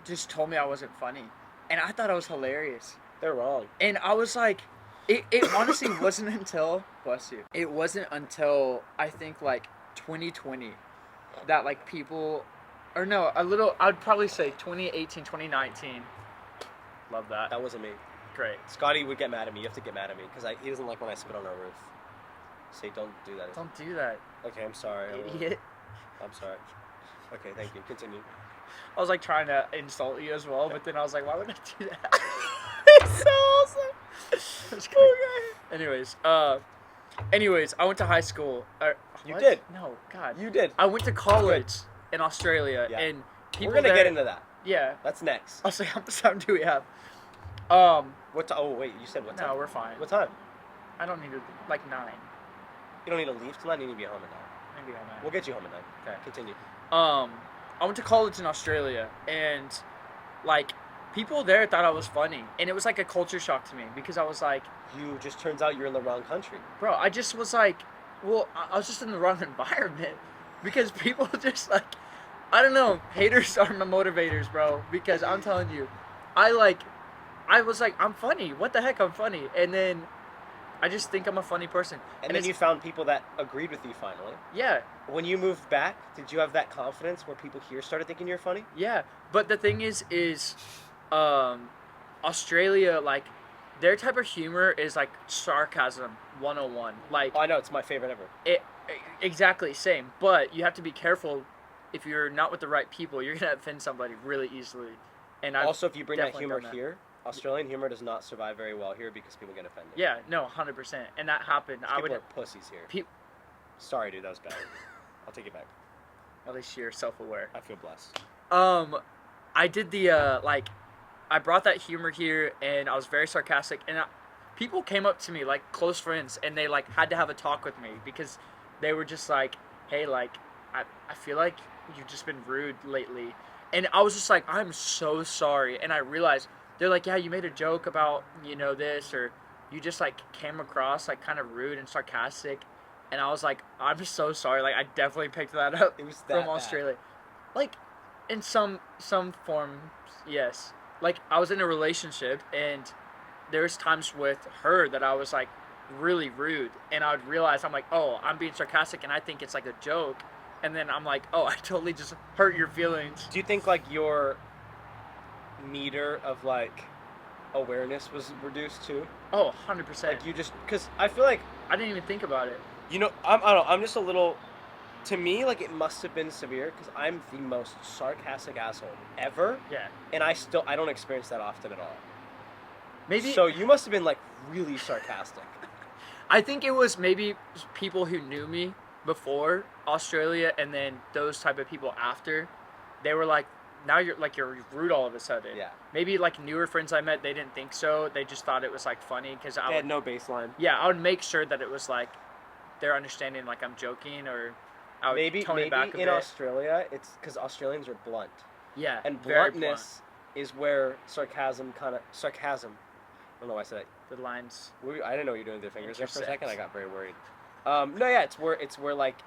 just told me I wasn't funny, and I thought I was hilarious. They're wrong. And I was like, it honestly wasn't until, bless you, it wasn't until I think like 2020 that like people, or no, I'd probably say 2018, 2019. Love that. That wasn't me. Great. Scotty would get mad at me. You have to get mad at me because he doesn't like when I spit on our roof. Say, don't do that. Don't do that, Okay, I'm sorry. idiot. I'm sorry. Okay, thank you. Continue. I was like trying to insult you as well, but then I was like, why would I do that? It's so awesome. Just kidding. Anyways, I went to high school. You What? did. No, God. You did. I went to college in Australia, Yeah. and people We're gonna there, get into that. Yeah. That's next. I was like, how much time do we have? What time? Oh wait, you said what time? No, we're fine. What time? I don't need to, like 9. You don't need to leave tonight. You need to be home at 9. Maybe on that. We'll get you home at 9. Okay. Continue. I went to college in Australia, and like people there thought I was funny, and it was like a culture shock to me because I was like, You just turns out you're in the wrong country. bro, I just was like, well, I was just in the wrong environment because people just like, I don't know, haters are my motivators, bro. Because I'm telling you, I was like, I'm funny. What the heck, I'm funny, and then I just think I'm a funny person. And then you found people that agreed with you finally. Yeah. When you moved back, did you have that confidence where people here started thinking you're funny? Yeah, but the thing is, Australia, like, their type of humor is like sarcasm 101. Like, Oh, I know, it's my favorite ever. exactly same. But you have to be careful. If you're not with the right people, you're gonna offend somebody really easily. And Also, if you bring that definitely humor done that. here, Australian humor does not survive very well here because people get offended. Yeah, no, 100%. And that happened. People are pussies here. Sorry, dude, that was bad. I'll take it back. At least you're self-aware. I feel blessed. I did the I brought that humor here, and I was very sarcastic, and people came up to me like close friends, and they like had to have a talk with me because they were just like, hey, like I feel like you've just been rude lately, and I was just like, I'm so sorry, and I realized they're like, yeah, you made a joke about this, or you just like came across like kind of rude and sarcastic. And I was like, I'm just so sorry. Like, I definitely picked that up It was that from bad. Australia. Like, in some forms, yes. Like, I was in a relationship, and there was times with her that I was, like, really rude. And I would realize, I'm like, oh, I'm being sarcastic, and I think it's, like, a joke. And then I'm like, oh, I totally just hurt your feelings. Do you think, like, your meter of, like, awareness was reduced, too? Oh, 100%. Like, you just... Because I feel like... I didn't even think about it. I don't know, I'm just a little... To me, like, it must have been severe because I'm the most sarcastic asshole ever. Yeah. And I don't experience that often at all. Maybe... So you must have been, like, really sarcastic. I think it was maybe people who knew me before Australia, and then those type of people after. They were like, now you're rude all of a sudden. Yeah. Maybe like newer friends I met, they didn't think so. They just thought it was like funny because They had no baseline. Yeah, I would make sure that it was like they're understanding like I'm joking, or I would tone it back a in bit. Australia, it's because Australians are blunt. Yeah, And very bluntness is where sarcasm. I don't know why I said that. The lines. I didn't know what you were doing with your fingers there for a Intersect. second. I got very worried. No, yeah, it's where like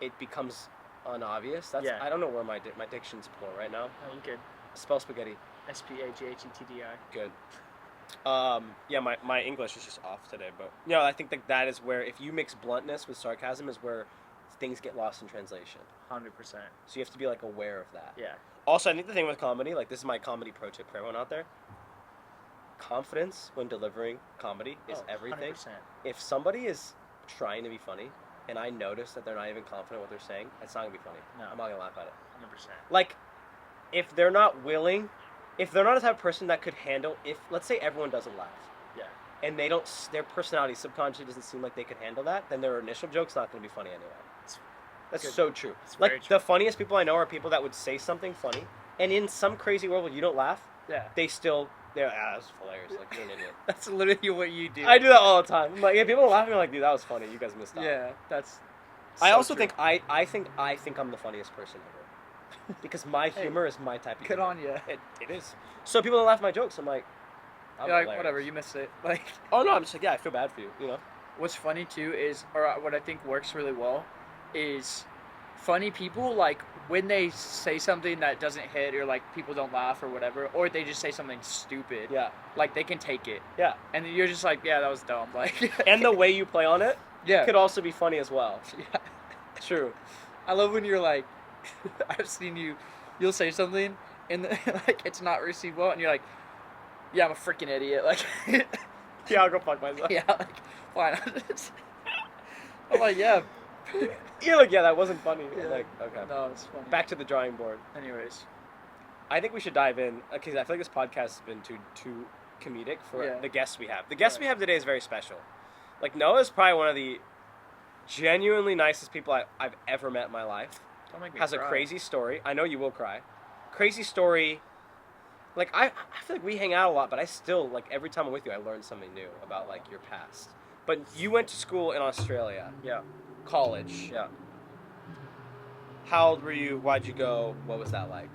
it becomes unobvious. That's Yeah. I don't know where my diction's poor right now. Oh, you could. Spell spaghetti. SPAGHETTDI. Good. Yeah, my English is just off today, but I think that is where if you mix bluntness with sarcasm is where things get lost in translation. 100%. So you have to be like aware of that. Yeah. Also, I think the thing with comedy, like this is my comedy pro tip for everyone out there. Confidence when delivering comedy is everything. 100%. If somebody is trying to be funny and I notice that they're not even confident what they're saying, it's not gonna be funny. No. I'm not gonna laugh at it. 100%. Like, if they're not willing, if they're not the type of person that could handle, if let's say everyone doesn't laugh, Yeah. and they don't, their personality subconsciously doesn't seem like they could handle that, then their initial joke's not gonna be funny anyway. That's good. so true. It's very Like true. the funniest people I know are people that would say something funny, and in some crazy world where you don't laugh, Yeah. that's hilarious. Like you're an idiot. That's literally what you do. I do that all the time. I'm like, yeah, people are laughing. I'm like, dude, that was funny. You guys missed out. Yeah, that's. I so also true. think I think I'm the funniest person ever, because my Hey, humor is my type of Good humor. on you. It is. So people don't laugh at my jokes. I'm like, I'm You're like, hilarious. whatever, you missed it. Like, Oh no, I'm just like, yeah, I feel bad for you. what's funny too is, or what I think works really well, is funny people, like, when they say something that doesn't hit, or like people don't laugh or whatever, or they just say something stupid, Yeah. like they can take it. Yeah. And then you're just like, yeah, that was dumb. Like, And the way you play on it yeah. could also be funny as well. Yeah. True. I love when you're like, I've seen you'll say something and like it's not received well, and you're like, yeah, I'm a freaking idiot. Like, Yeah, I'll go fuck myself. yeah, like, fine. I'm like, yeah. You're like, yeah, that wasn't funny. Yeah. Like, okay. No, it's funny. Back to the drawing board. Anyways, I think we should dive in because I feel like this podcast has been too comedic for Yeah. the guests we have. The guest we have today is very special. Like Noah is probably one of the genuinely nicest people I've ever met in my life. don't make me Has cry. a crazy story. I know you will cry. Crazy story. Like I feel like we hang out a lot, but I still like every time I'm with you, I learn something new about like your past. But you went to school in Australia, Yeah. college. Yeah. How old were you? Why'd you go? What was that like?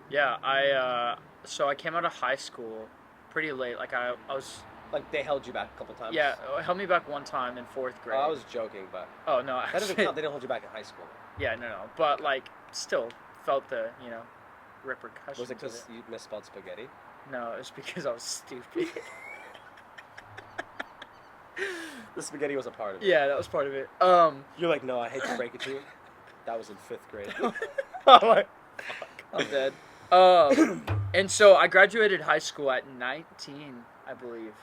Yeah. So I came out of high school pretty late. Like I was. Like they held you back a couple times. Yeah. It held me back one time in 4th Oh, grade. I was joking, but Oh no, that doesn't actually. count. They didn't hold you back in high school. Yeah. No. But like, still felt the repercussions. Was it of because you misspelled spaghetti? No, it's because I was stupid. The spaghetti was a part of it. Yeah, that was part of it. You're like, no, I hate to break it to you. That was in 5th grade. I'm like, fuck. I'm dead. And so I graduated high school at 19, I believe.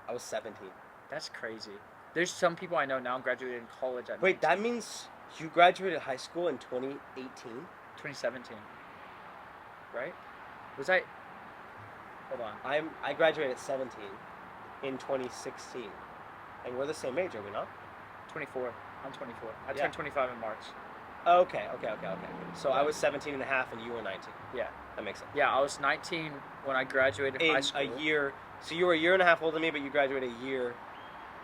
I was 17. That's crazy. There's some people I know now graduated in college at Wait, that means you graduated high school in 2018? 2017. Right? Was I? Hold on. I graduated at 17 in 2016. And we're the same age, are we not? 24. I'm 24. I Yeah. turned 25 in March. Okay. So I was 17 and a half and you were 19. Yeah. That makes sense. Yeah, I was 19 when I graduated In high school. a year. So you were a year and a half older than me, but you graduated a year.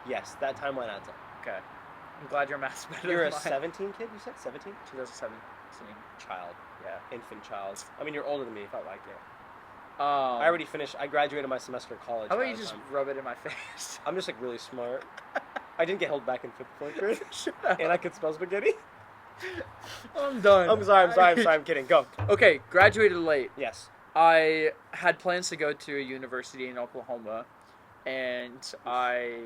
Yes, that timeline adds up. Okay. I'm glad your math's better You're a than mine. 17 kid, you said? 17? 2017. Child. Yeah. Infant child. I mean, you're older than me, felt like it. I I already finished. I graduated my semester of college. How by about you the just time. rub it in my face? I'm just like really smart. I didn't get held back in 5th grade. Shut up. And I could spell spaghetti. I'm done. I'm sorry. I'm kidding. Go. Okay, graduated late. Yes. I had plans to go to a university in Oklahoma, and I,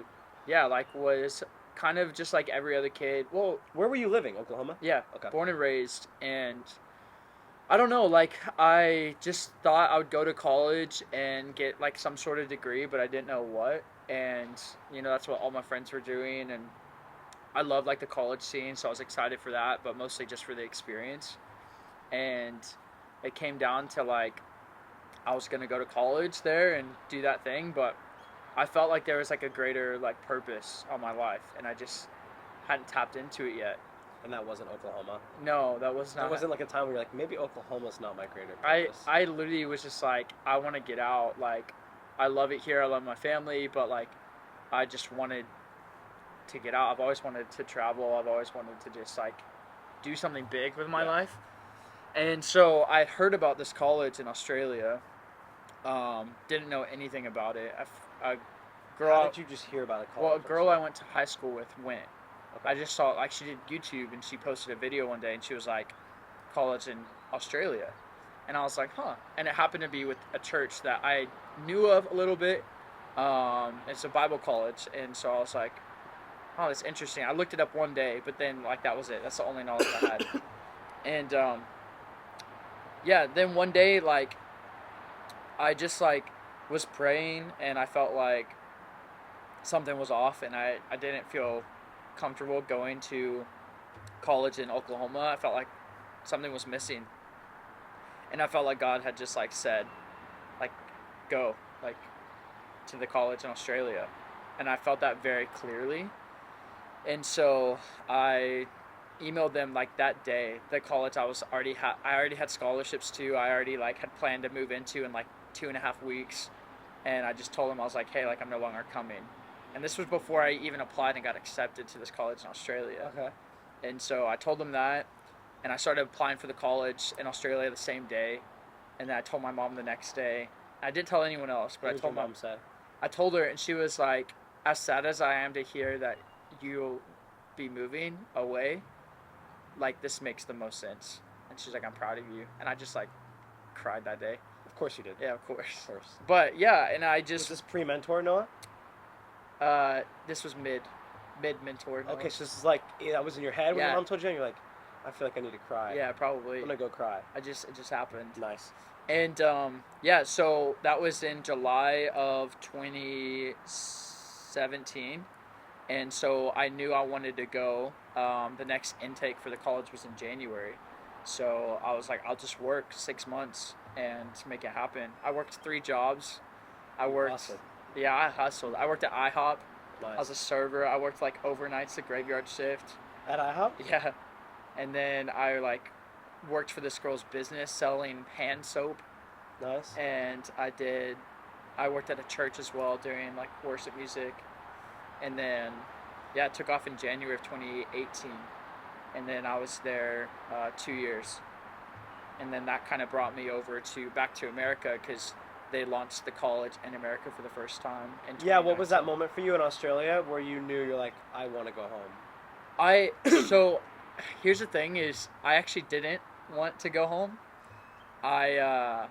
was kind of just like every other kid. Well, Where were you living? Oklahoma? yeah, Okay. born and raised, and I don't know, like, I just thought I would go to college and get, like, some sort of degree, but I didn't know what, and, that's what all my friends were doing, and I love, like, the college scene, so I was excited for that, but mostly just for the experience, and it came down to, like, I was going to go to college there and do that thing, but I felt like there was, like, a greater, like, purpose on my life, and I just hadn't tapped into it yet. And that wasn't Oklahoma. No, that was not. It wasn't like a time where you're like, maybe Oklahoma's not my greater I purpose. literally was just like, I want to get out. Like, I love it here. I love my family, but like, I just wanted to get out. I've always wanted to travel. I've always wanted to just like do something big with my life. And so I heard about this college in Australia. Didn't know anything about it. How did you just hear about it? Well, a girl I went to high school with went. Okay. I just saw, like, she did YouTube, and she posted a video one day, and she was like, college in Australia. And I was like, huh. And it happened to be with a church that I knew of a little bit. It's a Bible college, and so I was like, oh, that's interesting. I looked it up one day, but then, like, that was it. That's the only knowledge I had. And, then one day, like, I just, like, was praying, and I felt like something was off, and I didn't feel comfortable going to college in Oklahoma. I felt like something was missing, and I felt like God had just like said, like, go like to the college in Australia, and I felt that very clearly. And so I emailed them like that day. The college I already had scholarships to. I already like had planned to move into in like 2.5 weeks, and I just told them, I was like, hey, like, I'm no longer coming. And this was before I even applied and got accepted to this college in Australia. Okay. And so I told them that, and I started applying for the college in Australia the same day. And then I told my mom the next day. I didn't tell anyone else, but What did your mom say? I told her, and she was like, as sad as I am to hear that you'll be moving away, like, this makes the most sense. And she's like, I'm proud of you. And I just, like, cried that day. Of course you did. Yeah, of course. Of course. But, yeah, and I just... Was this pre-mentor, Noah? This was mid-mentor. Okay, so this is like, that was in your head when Yeah. your mom told you, and you're like, I feel like I need to cry. Yeah, probably. I'm gonna go cry. It just happened. Nice. And so that was in July of 2017, and so I knew I wanted to go. The next intake for the college was in January, so I was like, I'll just work 6 months and make it happen. I worked 3 jobs. I worked. Hustled. Yeah, I hustled. I worked at IHOP. Nice. I was a server. I worked like overnights, the graveyard shift. At IHOP? Yeah, and then I like worked for this girl's business selling hand soap. Nice. And I worked at a church as well during like worship music. and then yeah, I took off in January of 2018, and then I was there 2 years, and then that kind of brought me over to back to America because they launched the college in America for the first time in Yeah, what was that 2019. moment for you in Australia where you knew you're like, I want to go home? I so here's the thing is I actually didn't want to go home. I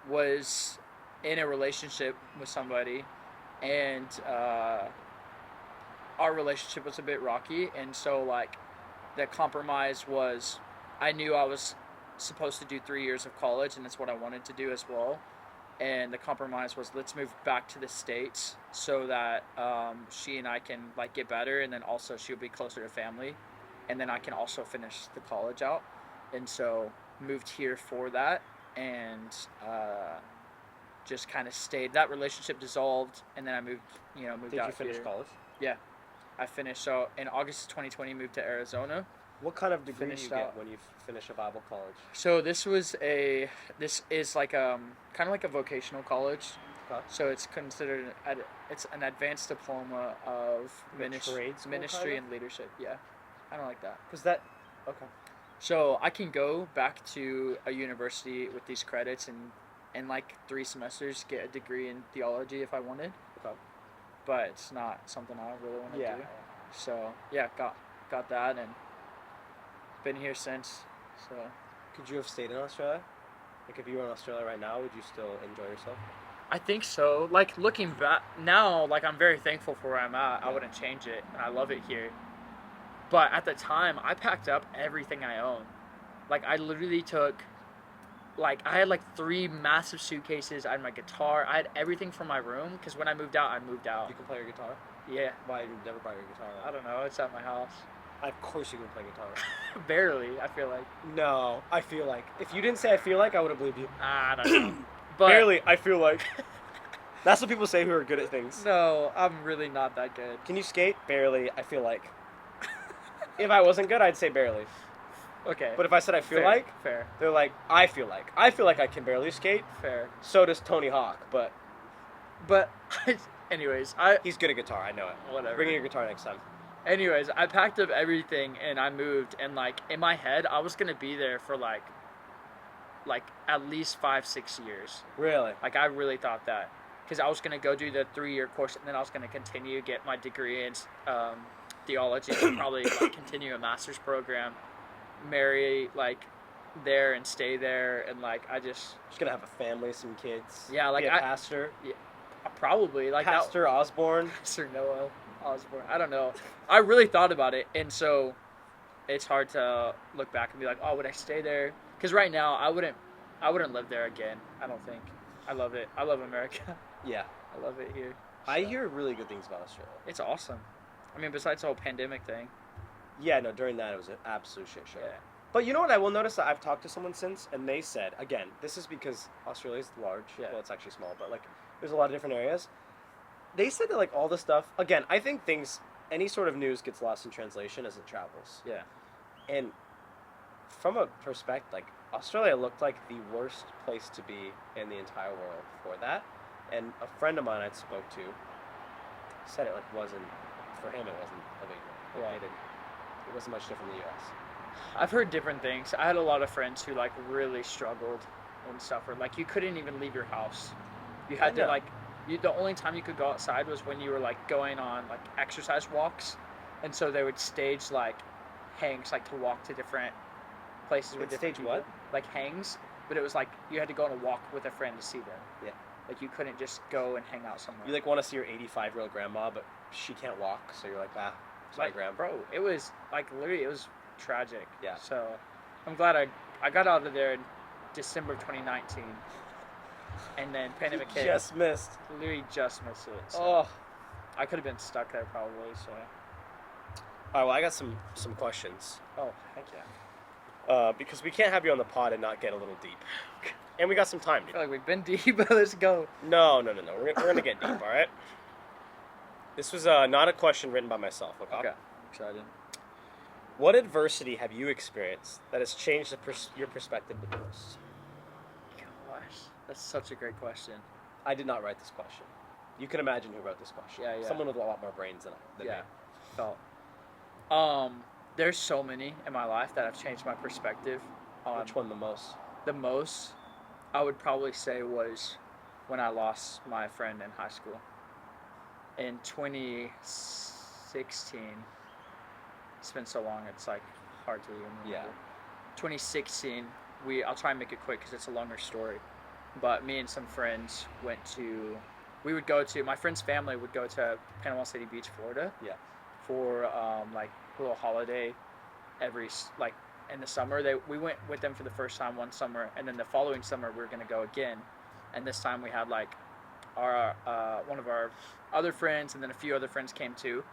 was in a relationship with somebody, and our relationship was a bit rocky, and so like the compromise was I knew I was supposed to do 3 years of college, and that's what I wanted to do as well. And the compromise was let's move back to the States so that she and I can like get better, and then also she'll be closer to family, and then I can also finish the college out. And so moved here for that, and just kind of stayed. That relationship dissolved, and then I moved Did out you finish here. college? Yeah, I finished. So in August of 2020, moved to Arizona. What kind of degree do you Finished get out. when you finish a Bible college? So this is like kind of like a vocational college. Okay. So it's considered it's an advanced diploma of Like a trade school, ministry kind and leadership. Yeah, I don't like that. Because that, okay. So I can go back to a university with these credits and in like 3 semesters get a degree in theology if I wanted, Okay. but it's not something I really want to Yeah. do. So yeah, got that and been here since. So Could you have stayed in Australia? Like if you were in Australia right now, would you still enjoy yourself? I think so. Like looking back now, like I'm very thankful for where I'm at. I Yeah. wouldn't change it, and I love it here. But at the time, I packed up everything I own. Like I literally took, like I had like 3 massive suitcases. I had my guitar. I had everything from my room because when I moved out, I moved out. You can play your guitar? Yeah, Why you never brought your guitar I out? don't know. It's at my house. Of course you can play guitar. Barely, I feel like. No, I feel like. If you didn't say I feel like, I would have believed you. I don't know. But Barely, I feel like. That's what people say who are good at things. no, I'm really not that good. Can you skate? Barely, I feel like. If I wasn't good, I'd say barely. Okay. But if I said I feel fair, like, fair, they're like, I feel like. I feel like I can barely skate. fair. So does Tony Hawk, but But anyways, he's good at guitar, I know it. whatever. Bring in your guitar next time. Anyways, I packed up everything and I moved, and like in my head I was gonna be there for like at least 5-6 years. Really? Like I really thought that because I was gonna go do the 3-year course, and then I was gonna continue get my degree in theology, and probably like continue a master's program, marry like there and stay there, and like I just Just gonna have a family, some kids. Yeah, like be a I- pastor. probably like that. Pastor Osborne. Pastor Noah Osborne. I don't know. I really thought about it, and so it's hard to look back and be like, oh, would I stay there? Because right now, I wouldn't live there again. I don't think. I love it. I love America. Yeah. I love it here. I So, hear really good things about Australia. it's awesome. I mean, besides the whole pandemic thing. Yeah, no, during that it was an absolute shit show. Yeah. But you know what I will notice that I've talked to someone since, and they said, again, this is because Australia's large. Yeah. Well, it's actually small, but like there's a lot of different areas. They said that like all the stuff, again, I think any sort of news gets lost in translation as it travels. Yeah. And from a perspective, like Australia looked like the worst place to be in the entire world for that. And a friend of mine I spoke to said it like wasn't, for him it wasn't a big deal. Yeah. It wasn't much different in the US. I've heard different things. I had a lot of friends who like really struggled and suffered. Like you couldn't even leave your house. You had to know. like the only time you could go outside was when you were like going on like exercise walks, and so they would stage like hangs like to walk to different places with Wait, different stage people. what? Like hangs, but it was like you had to go on a walk with a friend to see them. Yeah. Like you couldn't just go and hang out somewhere. You like want to see your 85-year-old grandma, but she can't walk, so you're like, sorry, like, grandma. bro, it was like literally it was tragic. Yeah. So I'm glad I got out of there in December of 2019, and then pandemic hit. Just missed. Literally just missed it. So Oh. I could have been stuck there probably. So All right, well, I got some questions. oh heck yeah. Because we can't have you on the pod and not get a little deep. And we got some time, I dude. feel like we've been deep, but let's go. No. We're gonna get deep, all right? This was not a question written by myself, okay? Okay. Excited. What adversity have you experienced that has changed your perspective the most? Gosh, that's such a great question. I did not write this question. You can imagine who wrote this question. Yeah, yeah. Someone with a lot more brains than me. Felt. There's so many in my life that have changed my perspective. Which one the most? The most, I would probably say, was when I lost my friend in high school. In 2016, it's been so long, it's like hard to remember. Yeah. 2016, I'll try and make it quick because it's a longer story. But me and some friends my friend's family would go to Panama City Beach, Florida. Yeah. For like a little holiday in the summer. We went with them for the first time one summer, and then the following summer we were going to go again. And this time we had like our one of our other friends, and then a few other friends came too.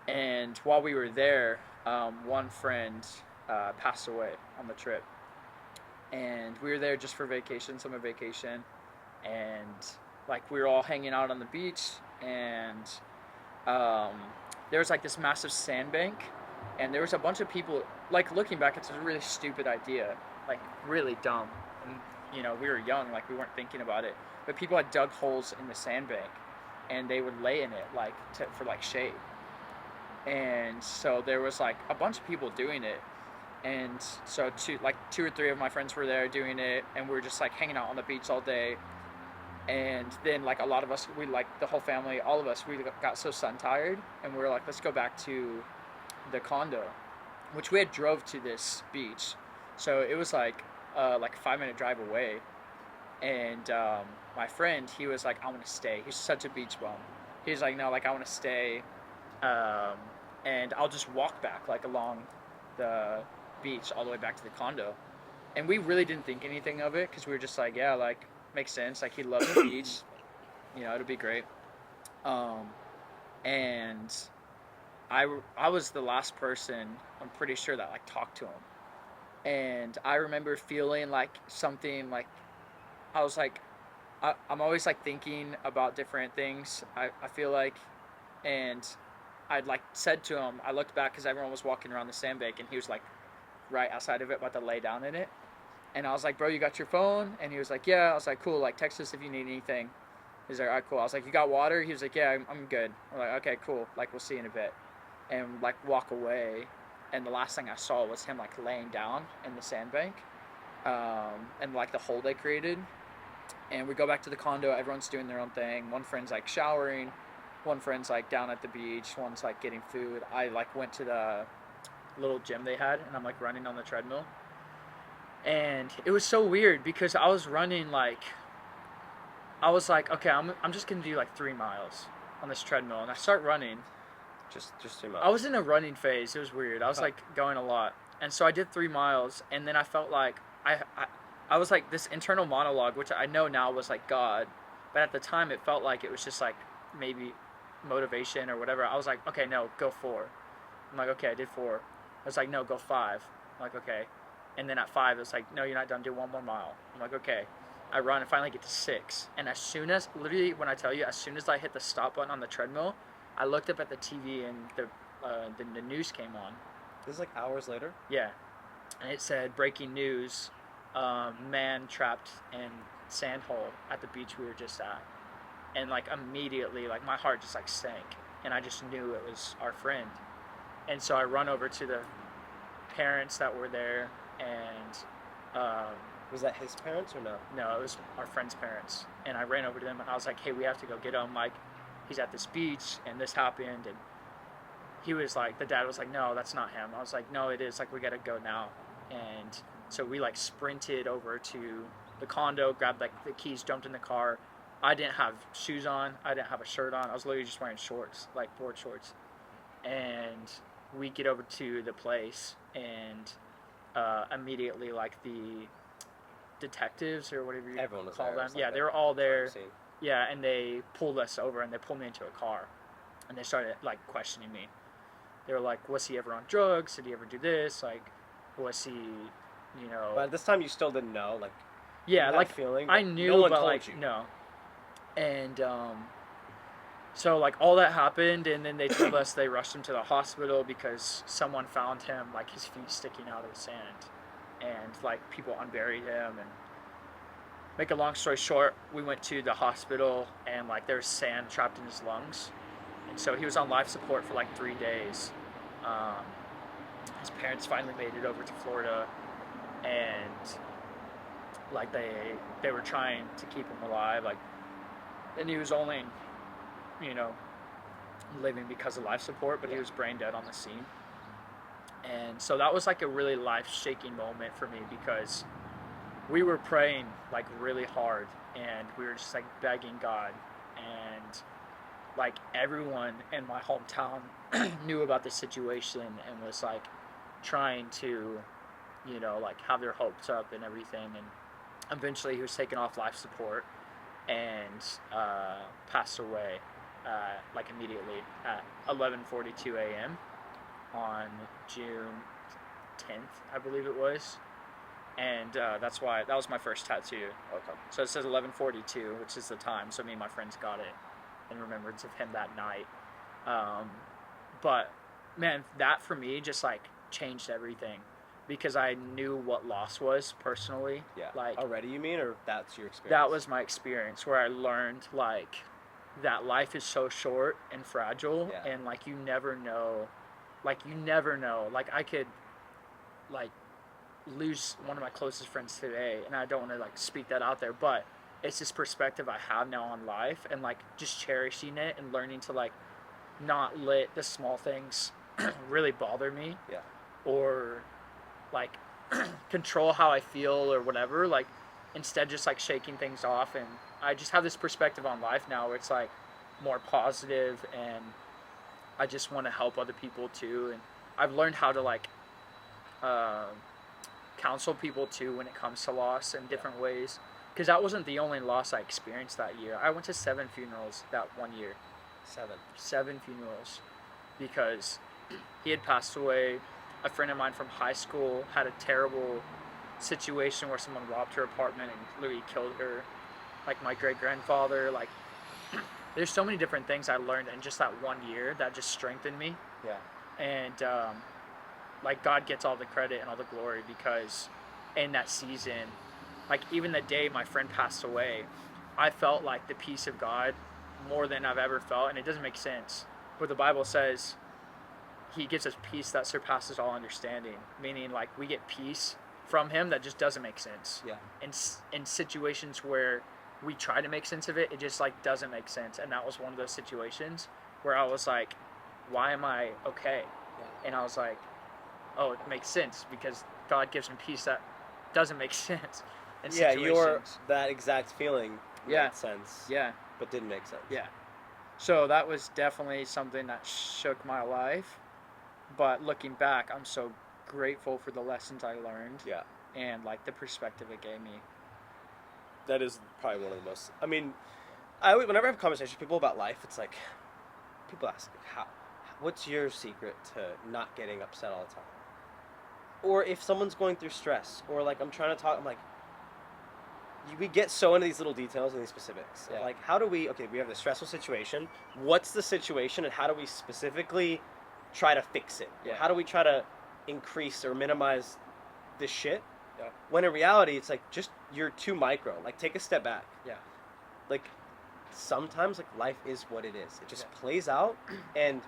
And while we were there, one friend passed away on the trip. And we were there just for vacation, summer vacation, and like we were all hanging out on the beach, and there was like this massive sandbank, and there was a bunch of people. Like looking back, it's a really stupid idea, like really dumb, and we were young, like we weren't thinking about it. But people had dug holes in the sandbank, and they would lay in it for shade. And so there was like a bunch of people doing it. And so two or three of my friends were there doing it, and we were just like hanging out on the beach all day. And then like a lot of us, the whole family, all of us, we got so sun tired, and we were like, let's go back to the condo, which we had drove to this beach. So it was like a 5-minute drive away. And my friend, he was like, I want to stay. He's such a beach bum. He was like, no, like I want to stay, and I'll just walk back like along the beach all the way back to the condo. And we really didn't think anything of it because we were just like, yeah, like makes sense. Like he loves the beach, it'll be great. And I was the last person, I'm pretty sure, that like talked to him. And I remember feeling like something like I was like I'm always like thinking about different things. I feel like, and I'd like said to him, I looked back because everyone was walking around the sandbank, and he was like right outside of it, about to lay down in it. And I was like, bro, you got your phone? And he was like, yeah. I was like, cool, like text us if you need anything. He's like, all right, cool. I was like, you got water? He was like, yeah, I'm good. I'm like, okay, cool, like we'll see in a bit. And like walk away, and the last thing I saw was him like laying down in the sandbank, and like the hole they created. And we go back to the condo, everyone's doing their own thing. One friend's like showering, one friend's like down at the beach, one's like getting food. I like went to the little gym they had, and I'm like running on the treadmill. And it was so weird because I was running I was like, okay, I'm just gonna do like 3 miles on this treadmill, and I start running. Just 3 miles. I was in a running phase. It was weird. I was like going a lot, and so I did 3 miles, and then I felt like I was like this internal monologue, which I know now was like God, but at the time it felt like it was just like maybe motivation or whatever. I was like, okay, no, go 4. I'm like, okay, I did 4. I was like, no, go 5. I'm like, okay. And then at 5, it's like, no, you're not done. Do 1 more mile. I'm like, okay. I run and finally get to 6. And as soon as, literally, when I tell you, as soon as I hit the stop button on the treadmill, I looked up at the TV, and the news came on. This is like hours later? Yeah. And it said, breaking news, man trapped in sand hole at the beach we were just at. And like immediately, like my heart just like sank, and I just knew it was our friend. And so I run over to the parents that were there, and was that his parents or no? No, it was our friend's parents. And I ran over to them, and I was like, hey, we have to go get him. Like, he's at this beach, and this happened. And he was like, the dad was like, no, that's not him. I was like, no, it is. Like, we got to go now. And so we like sprinted over to the condo, grabbed like the keys, jumped in the car. I didn't have shoes on. I didn't have a shirt on. I was literally just wearing shorts, like board shorts. And we get over to the place, and immediately like the detectives or whatever you call them. Yeah, they were all there. Yeah, and they pulled us over, and they pulled me into a car, and they started like questioning me. They were like, was he ever on drugs? Did he ever do this? Like, was he, But at this time you still didn't know, like. Yeah, like feeling. I knew, no one but told like you. no. And so like all that happened, and then they told us they rushed him to the hospital because someone found him like his feet sticking out of the sand, and like people unburied him, and make a long story short, we went to the hospital and like there was sand trapped in his lungs, and so he was on life support for like 3 days. Um, his parents finally made it over to Florida, and like they were trying to keep him alive, like, and he was only, you know, living because of life support, but he was brain dead on the scene. And so that was like a really life shaking moment for me because we were praying like really hard and we were just like begging God, and like everyone in my hometown knew about the situation and was like trying to, you know, like have their hopes up and everything. And eventually he was taken off life support and passed away like immediately at 11:42 a.m. on June 10th, I believe it was. And that's why that was my first tattoo. Okay. So it says 11:42, which is the time. So me and my friends got it in remembrance of him that night. But man, that for me just like changed everything because I knew what loss was personally. Yeah. Like Already, you mean, or that's your experience? that was my experience where I learned like that life is so short and fragile, and like you never know. Like I could like lose one of my closest friends today, and I don't want to like speak that out there, but it's this perspective I have now on life, and like just cherishing it and learning to like not let the small things really bother me, or like control how I feel or whatever, like instead just like shaking things off. And I just have this perspective on life now where it's like more positive, and I just want to help other people too. And I've learned how to like counsel people too when it comes to loss in different ways, because that wasn't the only loss I experienced that year. I went to 7 funerals that one year. 7 funerals, because he had passed away. A friend of mine from high school had a terrible situation where someone robbed her apartment and literally killed her. Like my great grandfather, like there's so many different things I learned in just that one year that just strengthened me. And like God gets all the credit and all the glory, because in that season, like even the day my friend passed away, I felt like the peace of God more than I've ever felt. And it doesn't make sense, but the Bible says he gives us peace that surpasses all understanding, meaning like we get peace from him that just doesn't make sense. In situations where we try to make sense of it, it just like doesn't make sense. And that was one of those situations where I was like, why am I okay? And I was like, oh, it makes sense because God gives me peace that doesn't make sense in situations. That exact feeling made sense. But didn't make sense. So that was definitely something that shook my life. But looking back, I'm so grateful for the lessons I learned. And like the perspective it gave me. That is probably one of the most. I mean, whenever I have conversations with people about life, it's like people ask, what's your secret to not getting upset all the time? Or if someone's going through stress, or like I'm trying to talk, I'm like, we get so into these little details and these specifics. Like, how do we? Okay, we have this stressful situation. What's the situation, and how do we specifically try to fix it? How do we try to increase or minimize this shit? When in reality, it's like just you're too micro. Like, take a step back. Like, sometimes like life is what it is. It just plays out, and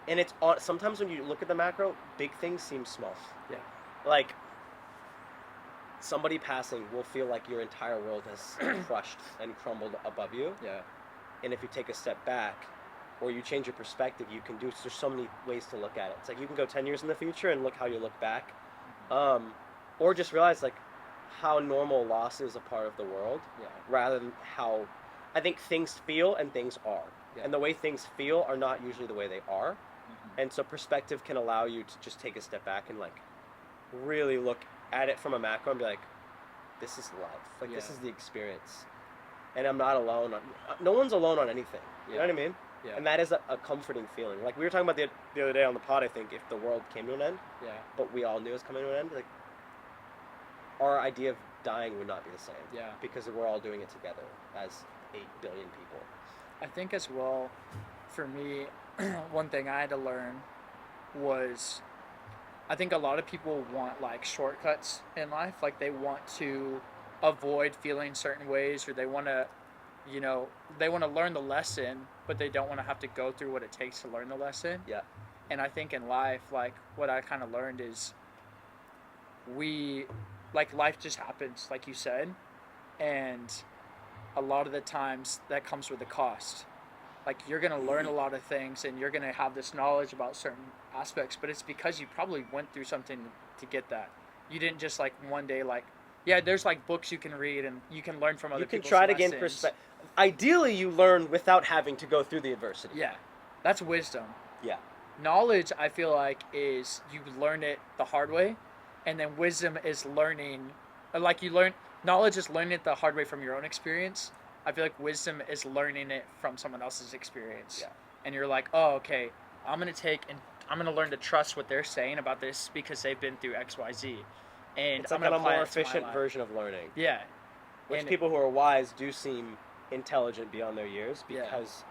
it's on. Sometimes when you look at the macro, big things seem small. Like somebody passing will feel like your entire world has crushed and crumbled above you. And if you take a step back, or you change your perspective, you can do. There's so many ways to look at it. It's like you can go 10 years in the future and look how you look back. Or just realize like how normal loss is a part of the world, rather than how I think things feel and things are. And the way things feel are not usually the way they are. And so perspective can allow you to just take a step back and like really look at it from a macro and be like, this is life. Like this is the experience. And I'm not alone. No one's alone on anything. You know what I mean? And that is a comforting feeling. Like we were talking about the other day on the pod, I think, if the world came to an end, but we all knew it was coming to an end, like our idea of dying would not be the same. Because we're all doing it together as 8 billion people. I think as well, for me, one thing I had to learn was, I think a lot of people want like shortcuts in life. Like they want to avoid feeling certain ways, or they want to, they want to learn the lesson, but they don't want to have to go through what it takes to learn the lesson. Yeah. And I think in life, like, what I kind of learned is life just happens, like you said, and a lot of the times that comes with a cost. Like, you're going to learn a lot of things and you're going to have this knowledge about certain aspects, but it's because you probably went through something to get that. You didn't just, like, one day, like, yeah, there's, like, books you can read and you can learn from other people's You can try to lessons. gain perspective. Ideally, you learn without having to go through the adversity. Yeah, that's wisdom. Yeah. Knowledge, I feel like, is you learn it the hard way, and then wisdom is learning, knowledge is learning it the hard way from your own experience. I feel like wisdom is learning it from someone else's experience. Yeah. And you're like, oh, okay, I'm going to learn to trust what they're saying about this because they've been through X, Y, Z. And It's I'm like going to a more apply it to my efficient life. version of learning. Yeah. Which And people who are wise do seem intelligent beyond their years because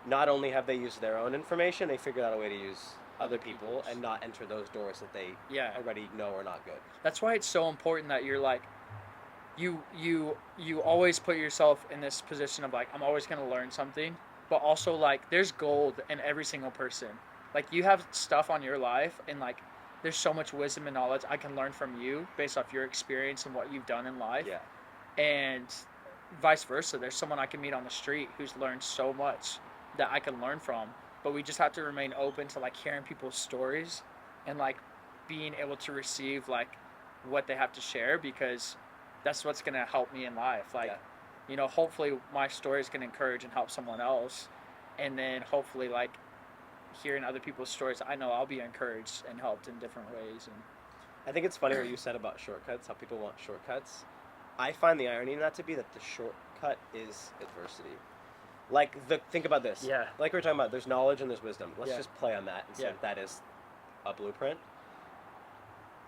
not only have they used their own information, they figured out a way to use other people and not enter those doors that they already know are not good. That's why it's so important that you're like, you always put yourself in this position of like, I'm always going to learn something, but also like there's gold in every single person. Like, you have stuff on your life and like there's so much wisdom and knowledge I can learn from you based off your experience and what you've done in life. Yeah. And vice versa. There's someone I can meet on the street who's learned so much that I can learn from, but we just have to remain open to like hearing people's stories and like being able to receive like what they have to share, because that's what's going to help me in life. Like, hopefully my story is going to encourage and help someone else. And then hopefully like hearing other people's stories, I know I'll be encouraged and helped in different ways. And I think it's funny what you said about shortcuts, how people want shortcuts. I find the irony in that to be that the shortcut is adversity. Like, think about this. Yeah. Like we were talking about, there's knowledge and there's wisdom. Let's Yeah. just play on that and say Yeah. that is a blueprint.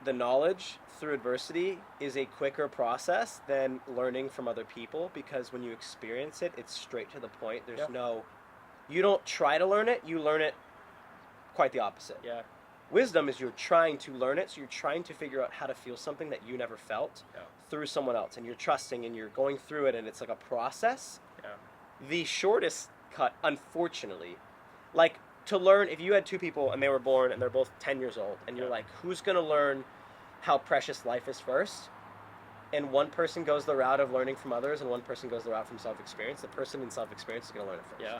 The knowledge through adversity is a quicker process than learning from other people, because when you experience it, it's straight to the point. There's you don't try to learn it, you learn it quite the opposite. Yeah. Wisdom is you're trying to learn it, so you're trying to figure out how to feel something that you never felt through someone else, and you're trusting and you're going through it, and it's like a process. Yeah. The shortest cut, unfortunately, like to learn, if you had two people and they were born and they're both 10 years old, and you're like, who's going to learn how precious life is first? And one person goes the route of learning from others and one person goes the route from self-experience. The person in self-experience is going to learn it first. Yeah.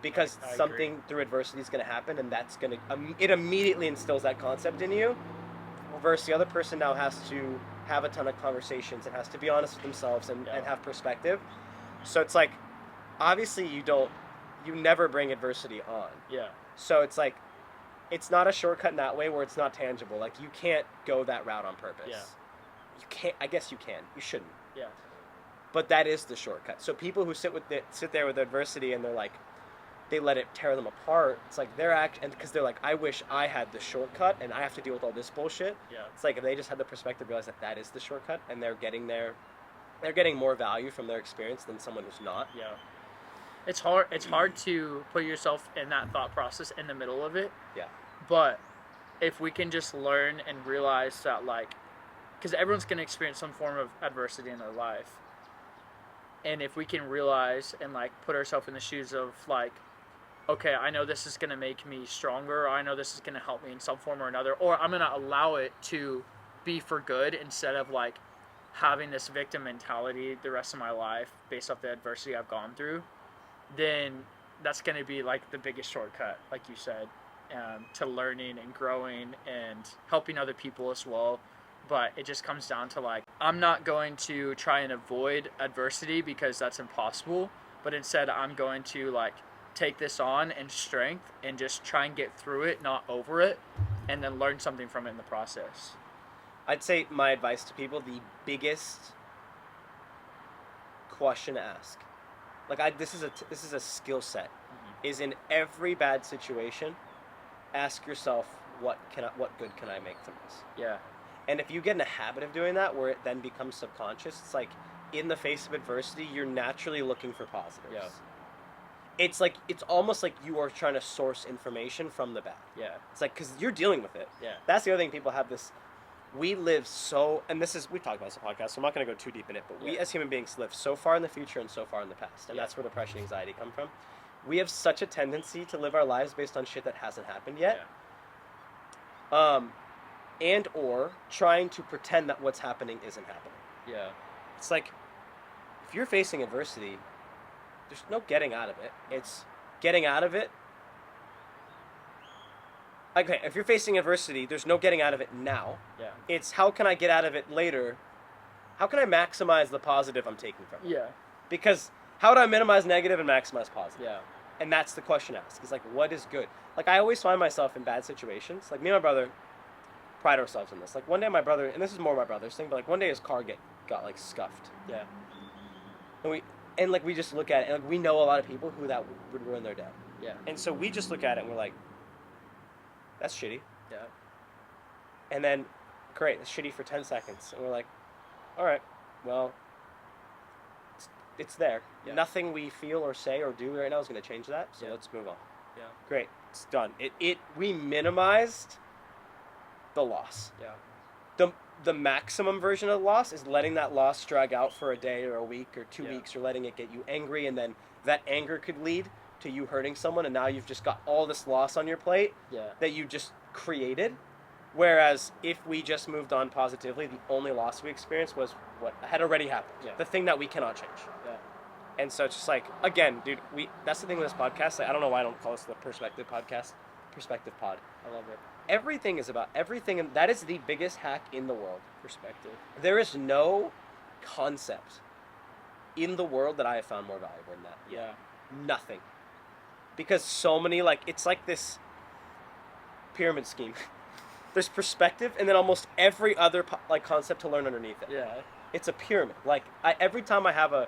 Because I something agree. through adversity is going to happen, and that's going to, it immediately instills that concept in you, versus the other person now has to have a ton of conversations and has to be honest with themselves and have perspective. So it's like, obviously you never bring adversity on. Yeah. So it's like, it's not a shortcut in that way where it's not tangible. Like, you can't go that route on purpose. Yeah. You can't, I guess you can. You shouldn't. Yeah. But that is the shortcut. So people who sit there with adversity and they're like, they let it tear them apart. It's like and because they're like, I wish I had the shortcut and I have to deal with all this bullshit. Yeah. It's like if they just had the perspective, realize that is the shortcut, and they're getting more value from their experience than someone who's not. Yeah. It's hard to put yourself in that thought process in the middle of it. Yeah. But if we can just learn and realize that, like, because everyone's going to experience some form of adversity in their life. And if we can realize and, like, put ourselves in the shoes of, like, okay, I know this is going to make me stronger, or I know this is going to help me in some form or another, or I'm going to allow it to be for good instead of, like, having this victim mentality the rest of my life based off the adversity I've gone through, then that's going to be, like, the biggest shortcut, like you said, to learning and growing and helping other people as well. But it just comes down to, like, I'm not going to try and avoid adversity because that's impossible, but instead I'm going to, like, take this on in strength and just try and get through it, not over it, and then learn something from it in the process. I'd say my advice to people, the biggest question to ask, like this is a skill set, is in every bad situation, ask yourself, what good can I make from this? Yeah. And if you get in a habit of doing that, where it then becomes subconscious, it's like in the face of adversity, you're naturally looking for positives. Yeah. It's almost like you are trying to source information from the bad. Yeah. It's like, because you're dealing with it. Yeah. That's the other thing, people have this we live so, and we've talked about this on the podcast, so I'm not going to go too deep in it, but we Yeah. as human beings live so far in the future and so far in the past, and Yeah. that's where depression and anxiety come from. We have such a tendency to live our lives based on shit that hasn't happened yet. And or trying to pretend that what's happening isn't happening. Yeah. It's like, if you're facing adversity, there's no getting out of it. It's getting out of it. Okay, if you're facing adversity, there's no getting out of it now. Yeah. It's how can I get out of it later? How can I maximize the positive I'm taking from it? Yeah. Because how do I minimize negative and maximize positive? Yeah. And that's the question asked. Is like, what is good? Like, I always find myself in bad situations. Like, me and my brother pride ourselves on this. Like, one day my brother, and this is more my brother's thing, but like one day his car got like scuffed. Yeah. And like we just look at it, and like, we know a lot of people who that would ruin their day. Yeah. And so we just look at it and we're like, that's shitty. Yeah. And then, great, that's shitty for 10 seconds. And we're like, all right, well, it's there. Yeah. Nothing we feel or say or do right now is going to change that, so Yeah. let's move on. Yeah. Great, it's done. We minimized the loss. Yeah. The maximum version of the loss is letting that loss drag out for a day or a week or 2 Yeah. weeks, or letting it get you angry, and then that anger could lead to you hurting someone, and now you've just got all this loss on your plate Yeah. that you just created. Whereas if we just moved on positively, the only loss we experienced was what had already happened. Yeah. The thing that we cannot change. Yeah. And so it's just like, again, dude, that's the thing with this podcast. Like, I don't know why I don't call this the Perspective Podcast. Perspective Pod. I love it. Everything is about everything, and that is the biggest hack in the world. Perspective. There is no concept in the world that I have found more valuable than that. Yeah. Nothing. Because so many, like, it's like this pyramid scheme. There's perspective, and then almost every other concept to learn underneath it. Yeah. It's a pyramid. Like, every time I have a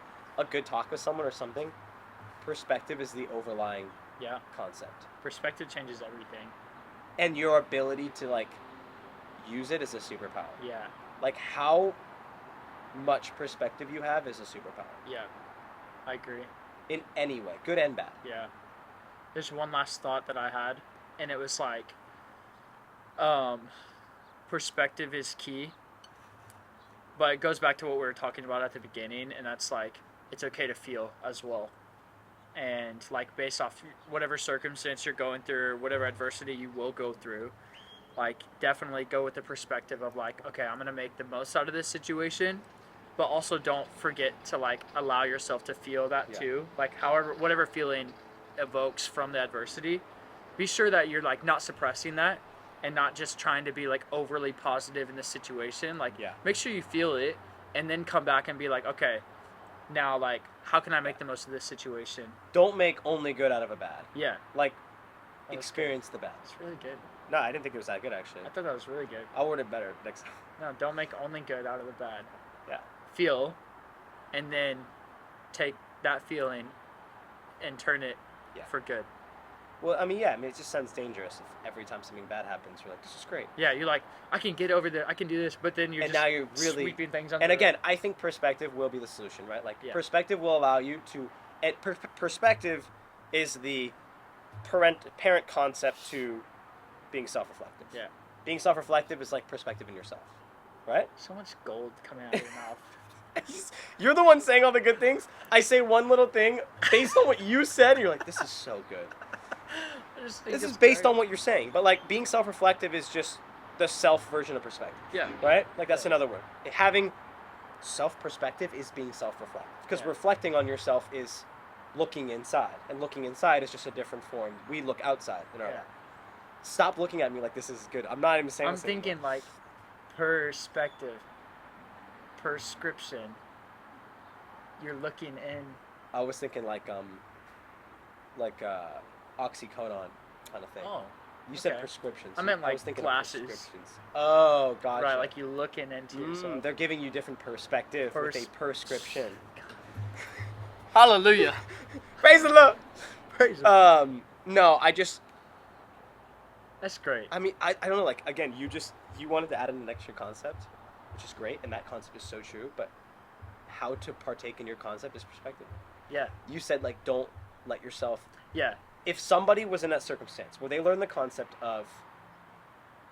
good talk with someone or something, perspective is the overlying Yeah. concept. Perspective changes everything. And your ability to, like, use it is a superpower. Yeah. Like, how much perspective you have is a superpower. Yeah. I agree. In any way, good and bad. Yeah. There's one last thought that I had, and it was like, perspective is key. But it goes back to what we were talking about at the beginning, and that's like, it's okay to feel as well. And like, based off whatever circumstance you're going through, whatever adversity you will go through, like, definitely go with the perspective of like, okay, I'm gonna make the most out of this situation, but also don't forget to like allow yourself to feel that Yeah. too. Like, however, whatever feeling evokes from the adversity, be sure that you're like not suppressing that and not just trying to be like overly positive in the situation. Like, Yeah. make sure you feel it and then come back and be like, okay, now like, how can I make the most of this situation? Don't make only good out of a bad. Yeah, Like, That was experience the bad. it's really good. No, I didn't think it was that good, actually. I thought that was really good. I'll word it better next time. No, don't make only good out of the bad. Yeah. Feel, and then take that feeling and turn it Yeah. for good. Well, I mean, yeah, it just sounds dangerous if every time something bad happens, you're like, this is great. Yeah, you're like, I can get over there, I can do this, but then you're And just now you're really- sweeping things under And the again, I think perspective will be the solution, right? Like, Yeah. perspective will allow you to... perspective is the parent concept to being self-reflective. Yeah. Being self-reflective is like perspective in yourself, right? So much gold coming out of your mouth. You're the one saying all the good things. I say one little thing based on what you said, and you're like, this is so good. I just think This is it's based great. on what you're saying. But, like, being self-reflective is just the self version of perspective, Yeah. right? Like, that's another word. Having self-perspective is being self-reflective. Because Yeah. reflecting on yourself is looking inside. And looking inside is just a different form. We look outside in our Yeah. life. Stop looking at me like this is good. I'm not even saying I'm this anymore. thinking like perspective, prescription. You're looking in. I was thinking like oxycodone kind of thing. Oh, You said okay. prescriptions. I meant, was like, thinking glasses. Of prescriptions. Oh, gotcha. right, like you're looking into yourself. They're giving you different perspective with a prescription. Hallelujah. Praise the Lord. Praise the No, I just, That's great. I mean, I don't know, like, again, you wanted to add in an extra concept, which is great, and that concept is so true, but how to partake in your concept is perspective. Yeah. You said, like, don't let yourself, Yeah. if somebody was in that circumstance where they learned the concept of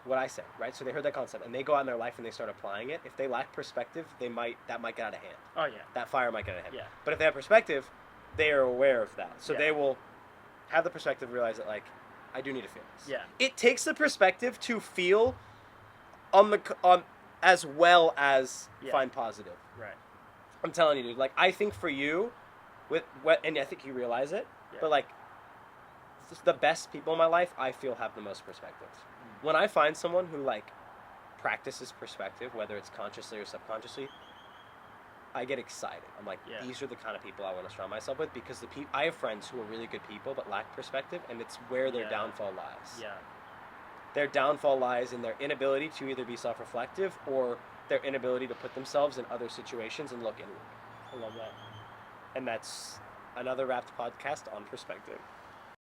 what I say, right? So they heard that concept and they go out in their life and they start applying it. If they lack perspective, that might get out of hand. Oh yeah. That fire might get out of hand. Yeah. But if they have perspective, they are aware of that. So Yeah. they will have the perspective, realize that like, I do need to feel this. Yeah. It takes the perspective to feel on as well as find positive. Right. I'm telling you, dude. Like I think for you, and I think you realize it, Yeah. but like the best people in my life, I feel have the most perspective. When I find someone who like practices perspective, whether it's consciously or subconsciously, I get excited. I'm like, these are the kind of people I want to surround myself with because I have friends who are really good people but lack perspective, and it's where their downfall lies. Yeah. Their downfall lies in their inability to either be self-reflective or their inability to put themselves in other situations and look inward. I love that. And that's another wrapped podcast on perspective.